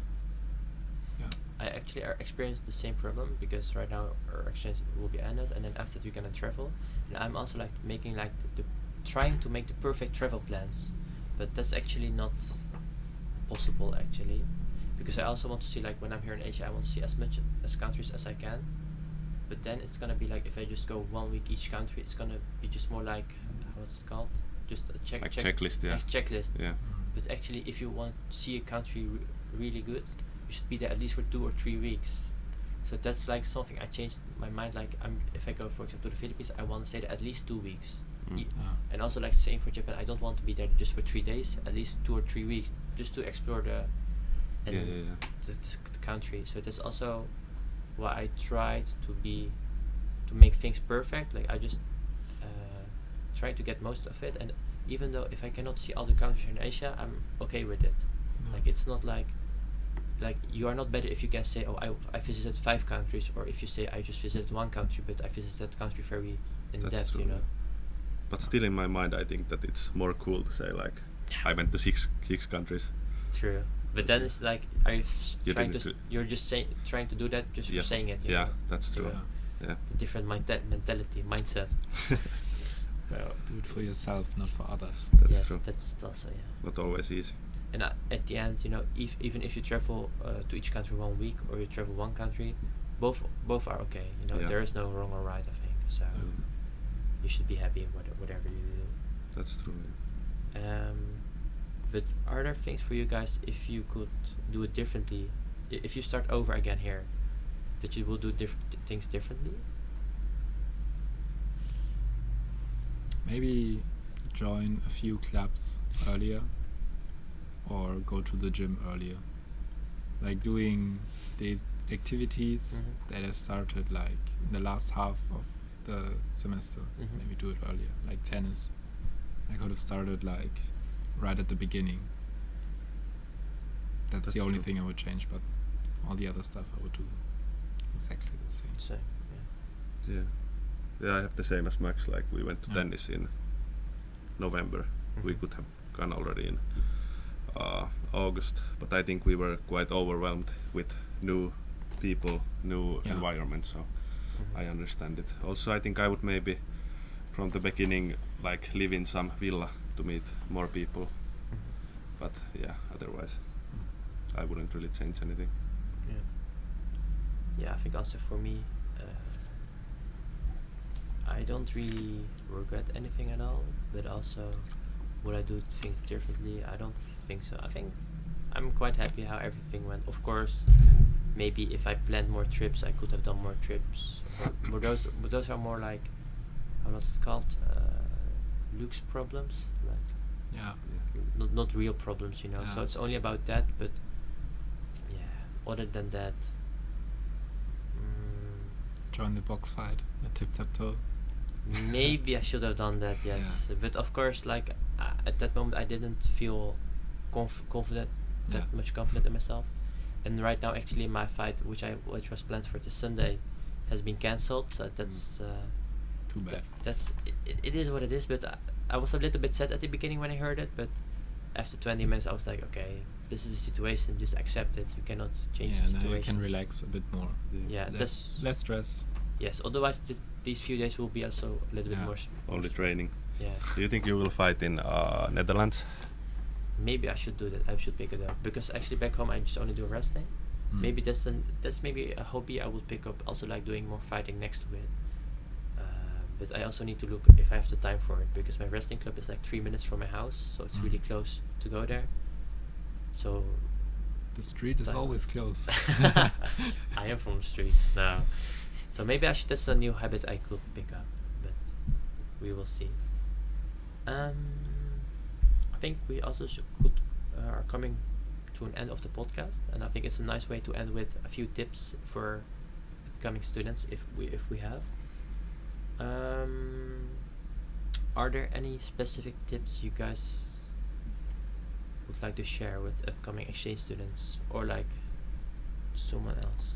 Yeah. I actually experienced the same problem because right now our exchange will be ended, and then after that we're gonna travel. And I'm also like making like the trying to make the perfect travel plans, but that's actually not possible actually, because I also want to see like when I'm here in Asia, I want to see as much as countries as I can. But then it's gonna be like if I just go 1 week each country, it's gonna be just more like what's it called? Just a Like checklist, yeah. checklist. Yeah. But actually, if you want to see a country really good, you should be there at least for 2 or 3 weeks. So that's like something I changed my mind. Like if I go for example to the Philippines, I want to stay there at least 2 weeks. Mm. Yeah. And also like same for Japan, I don't want to be there just for 3 days. At least 2 or 3 weeks, just to explore the and Yeah. the country. So that's also why I tried to make things perfect. Like I just try to get most of it, and even though if I cannot see all the countries in Asia, I'm okay with it. No. Like it's not like you are not better if you can say, oh, I visited 5 countries, or if you say I just visited 1 country, but I visited that country very in That's depth, true, you know. yeah. But still in my mind I think that it's more cool to say like I went to six countries. True. But then it's like, are you You trying to? didn't You're just trying to do that just Yeah. for saying it. You Yeah, know? that's true. Yeah. Yeah. The different mentality, mindset. Do it for yourself, not for others. That's yes, true. that's also Not always easy. And at the end, you know, even if you travel to each country 1 week or you travel 1 country, both are okay. You know, Yeah. there is no wrong or right. I think so. You should be happy with whatever you do. That's true. But are there things for you guys if you could do it differently? If you start over again here, that you will do things differently? Maybe join a few clubs earlier. or go to the gym earlier. Like doing these activities that I started like in the last half of the semester. Maybe do it earlier, like tennis. I could have started like right at the beginning. That's the only true. thing I would change, but all the other stuff I would do exactly the same. So Yeah. Yeah, I have the same as Max. Like we went to tennis in November. We could have gone already in August, but I think we were quite overwhelmed with new people, new environment. So I understand it. Also, I think I would maybe from the beginning like live in some villa to meet more people. But yeah, otherwise I wouldn't really change anything. Yeah, I think also for me, I don't really regret anything at all, but also would I do things differently? I don't think so. I think I'm quite happy how everything went. Of course, maybe if I planned more trips, I could have done more trips. But those are more like, what's it called? Luke's problems, like Yeah. not real problems, you know. So it's only about that. But yeah, other than that, Join the box fight, the tip-tap-toe. maybe I should have done that. Yes, but of course, like at that moment, I didn't feel confident, that much confident in myself. And right now, actually, my fight, which was planned for this Sunday, has been cancelled. So that's Too bad. it is what it is. But I was a little bit sad at the beginning when I heard it, but after 20 minutes, I was like, okay, this is the situation. Just accept it. You cannot change the Now situation. you can relax a bit more. Yeah, less stress. Yes. Otherwise, these few days will be also a little bit more. Only training. Yeah. Do you think you will fight in Netherlands? Maybe I should do that. I should pick it up because actually back home I just only do wrestling. Maybe that's maybe a hobby I would pick up. Also like doing more fighting next to it. But I also need to look if I have the time for it because my wrestling club is like 3 minutes from my house, so it's really close to go there. So the street is always close. I am from the streets now, so maybe that's a new habit I could pick up, but we will see. I think we also are coming to an end of the podcast, and I think it's a nice way to end with a few tips for upcoming students if we have. Are there any specific tips you guys would like to share with upcoming exchange students or like someone else?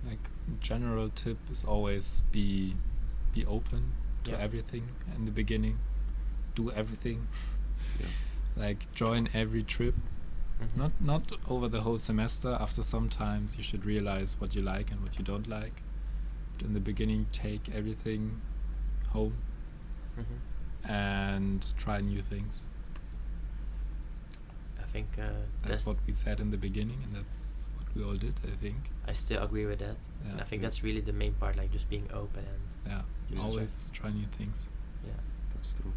Like general tip is always be open to everything in the beginning. Do everything. Like join every trip. Not over the whole semester. After some times you should realize what you like and what you don't like. But in the beginning, take everything home and try new things. I think that's what we said in the beginning, and that's what we all did, I think. I still agree with that. Yeah. And I think that's really the main part, like just being open and always try new things. Yeah, that's true.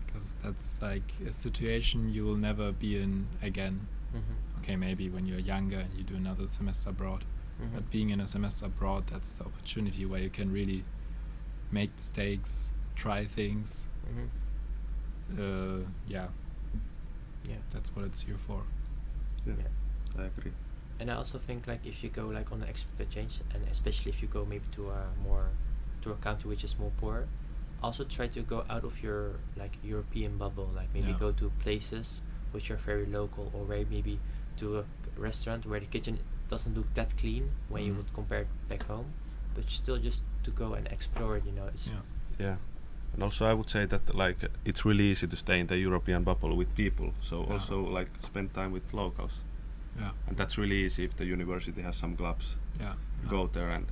Because that's like a situation you will never be in again. Okay, maybe when you're younger and you do another semester abroad. But being in a semester abroad, that's the opportunity where you can really make mistakes, try things. That's what it's here for. Yeah, I agree. And I also think like if you go like on an exchange, and especially if you go maybe to a country which is more poor, also try to go out of your like European bubble. Like maybe go to places which are very local, or maybe to a restaurant where the kitchen doesn't look that clean when you would compare it back home, but still just to go and explore it, you know. Yeah. And also I would say that like it's really easy to stay in the European bubble with people, so also like spend time with locals. And that's really easy if the university has some clubs. You go there and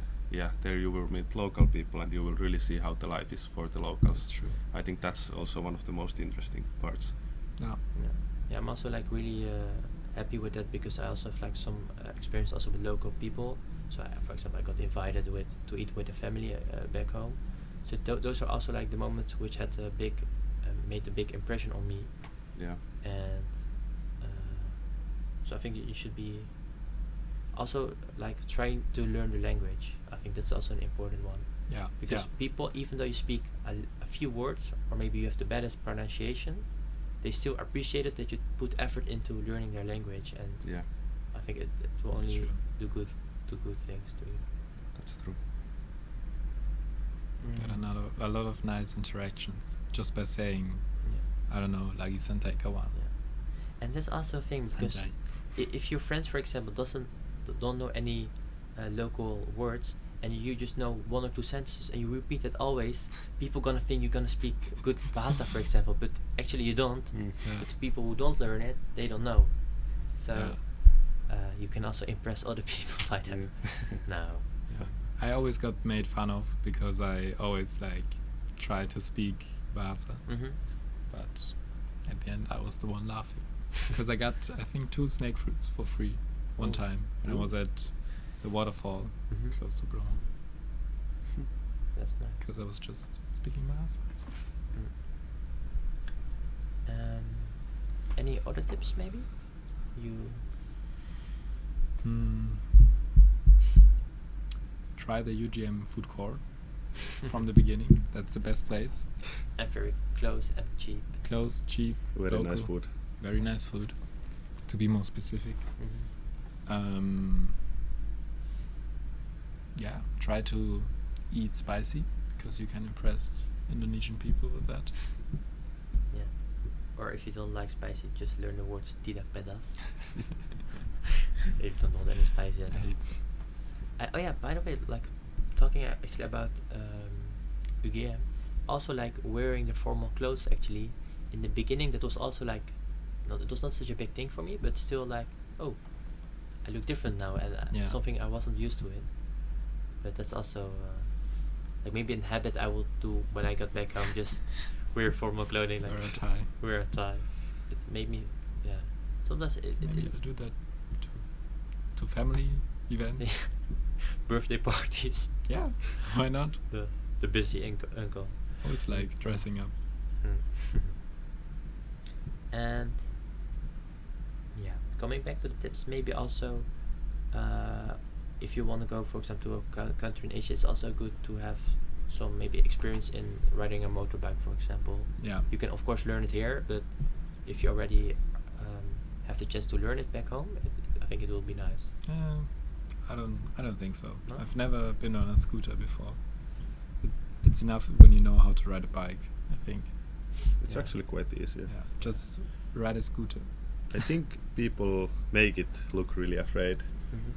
there you will meet local people and you will really see how the life is for the locals. That's true. I think that's also one of the most interesting parts. Yeah, I'm also like really happy with that because I also have like some experience also with local people. So for example, I got invited to eat with the family back home. So those are also like the moments which had made a big impression on me. And so I think you should be also like trying to learn the language. I think that's also an important one. Because people, even though you speak a few words, or maybe you have the baddest pronunciation, they still appreciate it that you put effort into learning their language, and Yeah, I think it will That's only true. do good things to you. that's true. Got a lot of nice interactions just by saying, Yeah. I don't know, Lagi Sentai Kawan. Yeah. And that's also a thing, because Sentai. if your friends, for example, don't know any local words, and you just know one or two sentences and you repeat it always, people gonna think you're gonna speak good Bahasa, for example, but actually you don't. Mm. Yeah. But the people who don't learn it, they don't know. So Yeah. you can also impress other people by that. No. Yeah. I always got made fun of because I always like try to speak Bahasa, Mm-hmm. but at the end I was the one laughing because I got, I think, 2 snake fruits for free one Oh. time when I Ooh. was at the waterfall Mhm. close to Brno That's nice. because I was just speaking Bahasa. Any other tips maybe? You Try the UGM food court from the beginning. That's the best place. and very close and cheap. Close, cheap, Very nice local, food. very nice food. To be more specific. Mm-hmm. Yeah, try to eat spicy because you can impress Indonesian people with that. Yeah. Or if you don't like spicy, just learn the words tidak pedas. If you don't know any spicy. I hate Oh yeah, by the way, like talking actually about UGM, also like wearing the formal clothes, actually in the beginning that was also like, it was not such a big thing for me, but still like, oh, I look different now, and Yeah. something I wasn't used to it. But that's also like maybe in habit I will do when I got back home, just wear formal clothing, like wear a tie. wear a tie. It made me, yeah. Sometimes Maybe I'll do that to family events. birthday parties. Yeah, why not? The busy uncle. Always like dressing up. And yeah, coming back to the tips, maybe also if you want to go, for example, to a country in Asia, it's also good to have some maybe experience in riding a motorbike, for example. Yeah. You can of course learn it here, but if you already have the chance to learn it back home, I think it will be nice. I don't think so. No? I've never been on a scooter before. It's enough when you know how to ride a bike, I think. It's Yeah. actually quite easy. Yeah, just ride a scooter. I think people make it look really afraid, Mm-hmm.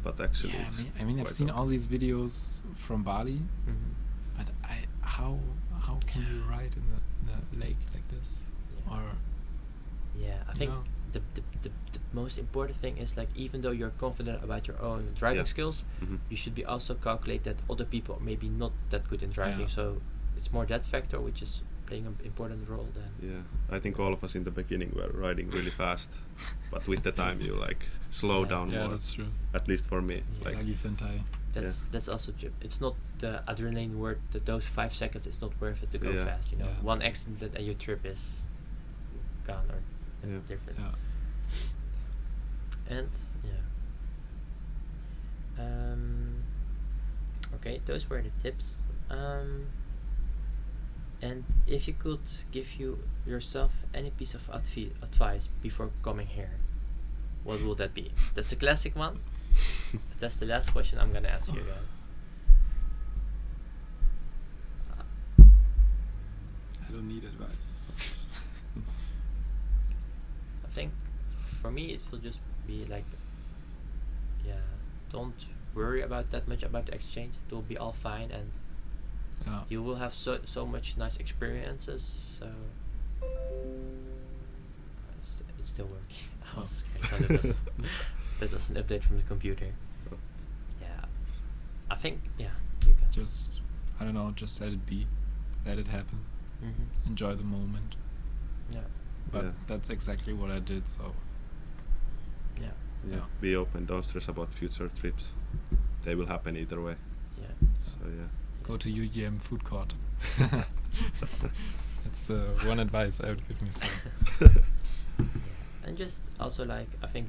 but actually Yeah, it's I mean I've quite seen okay. all these videos from Bali, Mm-hmm. but how can you ride in a lake like this? Yeah. Or Yeah, I You think know? the most important thing is, like, even though you're confident about your own driving Yeah. skills, Mhm. you should be also calculate that other people are maybe not that good in driving. Yeah. So it's more that factor which is playing an important role than. Yeah, I think all of us in the beginning were riding really fast, but with the time you like slow Yeah. down yeah, more. that's true. At least for me, Yeah. like Lagi Sentai. That's also it's not the adrenaline worth that those 5 seconds. It's not worth it to go Yeah. fast. You know, Yeah. one accident and your trip is gone or Yeah. different. Yeah. And yeah. Okay, those were the tips. And if you could give yourself any piece of advice before coming here, what will that be? That's a classic one, but that's the last question I'm gonna ask you again. I don't need advice. But I think for me it will just be like, yeah, don't worry about that much about the exchange. It will be all fine, and yeah. you will have so much nice experiences. So it's still working. I was kind of that was an update from the computer. Oh. Yeah, I think you can. Just, I don't know, just let it be. Let it happen. Mm-hmm. Enjoy the moment. Yeah, But Yeah. that's exactly what I did, so yeah, yeah, Yeah. be open. Don't stress about future trips. They will happen either way. yeah. So yeah. go to UGM food court. That's one advice I would give myself. And just also, like, I think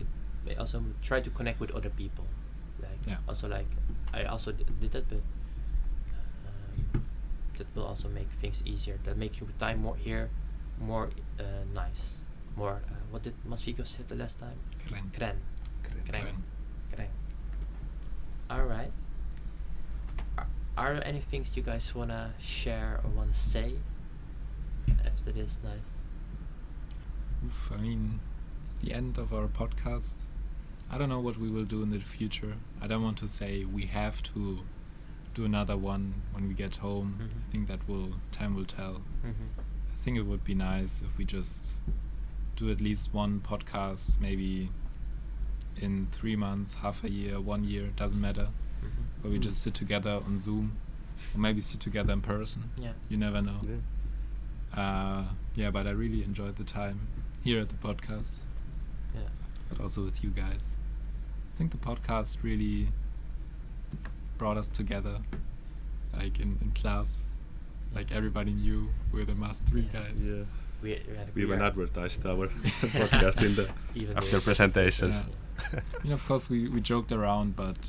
also try to connect with other people. Like, Yeah. also, like, I also did that, but that will also make things easier. That make your time more here more nice. More. What did Mas3 say the last time? Keren. Kren. Keren. Kren. All right. Are there any things you guys wanna share or wanna say after this? Nice. Oof, I mean, it's the end of our podcast. I don't know what we will do in the future. I don't want to say we have to do another one when we get home. Mhm. I think that time will tell. Mm-hmm. I think it would be nice if we just do at least one podcast, maybe in 3 months, half a year, 1 year, doesn't matter. Mm-hmm. Where we just sit together on Zoom, or maybe sit together in person. Yeah. You never know. Yeah. But I really enjoyed the time here at the podcast, Yeah. but also with you guys. I think the podcast really brought us together, like in class. Like everybody knew we're the Mas3 Yeah. guys. Yeah. We had We even are- advertised our podcast in the Even after though- presentations. Yeah. I mean, of course, we joked around, but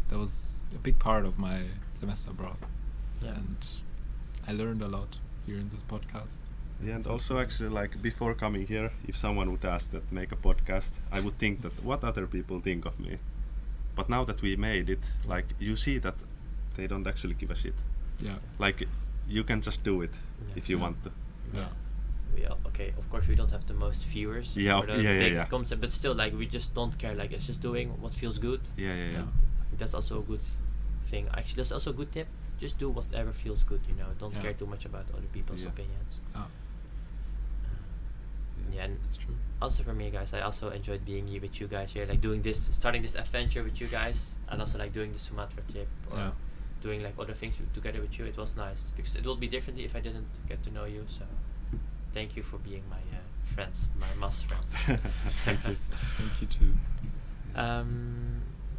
that was a big part of my semester abroad. Yeah. And I learned a lot here in this podcast. Yeah, and also actually, like before coming here, if someone would ask that make a podcast, I would think that what other people think of me. But now that we made it, like you see that they don't actually give a shit. Yeah. Like you can just do it Yeah. if you Yeah. want to. Yeah. Okay, of course we don't have the most viewers Yeah, or the yeah, biggest yeah. concept, but still, like, we just don't care. Like, it's just doing what feels good. Yeah. I think that's also a good thing. Actually, that's also a good tip. Just do whatever feels good. Don't Yeah. care too much about other people's Yeah. opinions. Ah, Yeah, and that's true. also for me, guys, I also enjoyed being here with you guys here, like doing this, starting this adventure with you guys, and also like doing the Sumatra trip or Yeah. doing like other things together with you. It was nice because it would be differently if I didn't get to know you. So thank you for being my friends, my Mas friends. Thank you. Thank you too.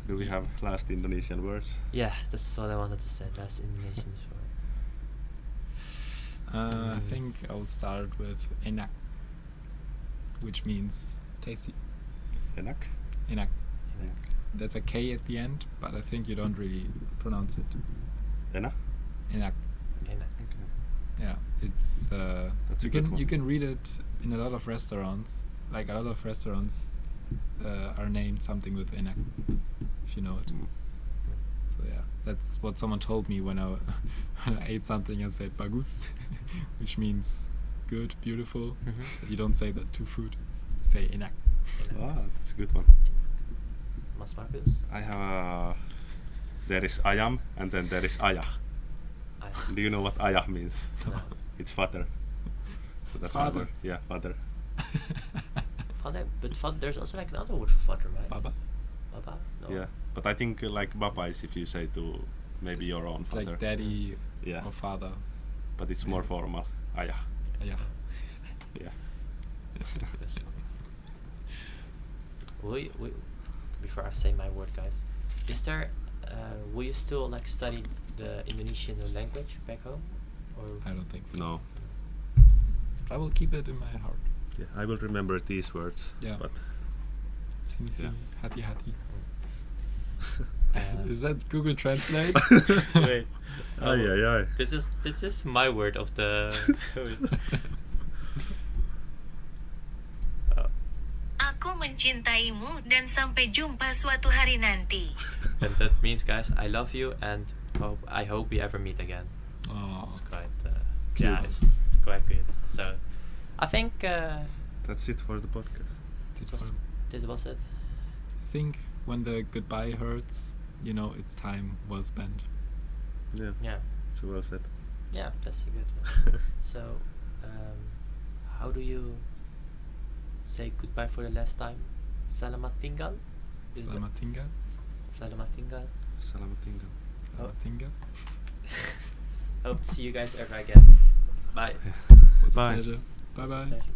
Do we have last Indonesian words? Yeah, that's what I wanted to say. Last Indonesian word. I think I'll start with enak, which means tasty. Enak? Enak. Enak. That's a K at the end, but I think you don't really pronounce it. Enak? Enak. Enak. Okay. Yeah, it's That's a you good can one. you can read it in a lot of restaurants. Like a lot of restaurants are named something with enak, if you know it. Mm. So yeah, that's what someone told me when I when I ate something and said bagus, which means good, beautiful. Mhm. But you don't say that to food. You say enak. Ah, that's a good one. Mas Marcus. I have there is ayam and then there is ayah. Do you know what ayah means? No. It's father. So that's Father. my word. Yeah, father. Father, but father, there's also like another word for father, right? Baba. Baba? No. Yeah, but I think like baba is if you say to maybe your own It's father. like daddy Yeah. or father. But it's more Yeah. formal. Ayah. Yeah. Yeah. Before I say my word, guys, is there? Will you still like study the Indonesian language back home, or? I don't think so. No. I will keep it in my heart. Yeah, I will remember these words. Yeah. But Sini Yeah. sini, hati hati. Uh, Is that Google Translate? Wait. ay ay ay. This is my word of the. Aku mencintaimu dan sampai jumpa suatu hari nanti. And that means, guys, I love you, and I hope we ever meet again. Oh, It's quite. Cute. Yeah, it's quite good. So, I think That's it for the podcast. this was it. I think when the goodbye hurts, it's time well spent. Yeah. Yeah. So well said. Yeah, that's a good one. So, how do you say goodbye for the last time? Selamat tinggal? Is that- Selamat tinggal. Selamat tinggal. Selamat tinggal. Oh. Selamat tinggal. Hope to see you guys ever again. Bye. Was a Bye. pleasure. Bye bye. Pleasure.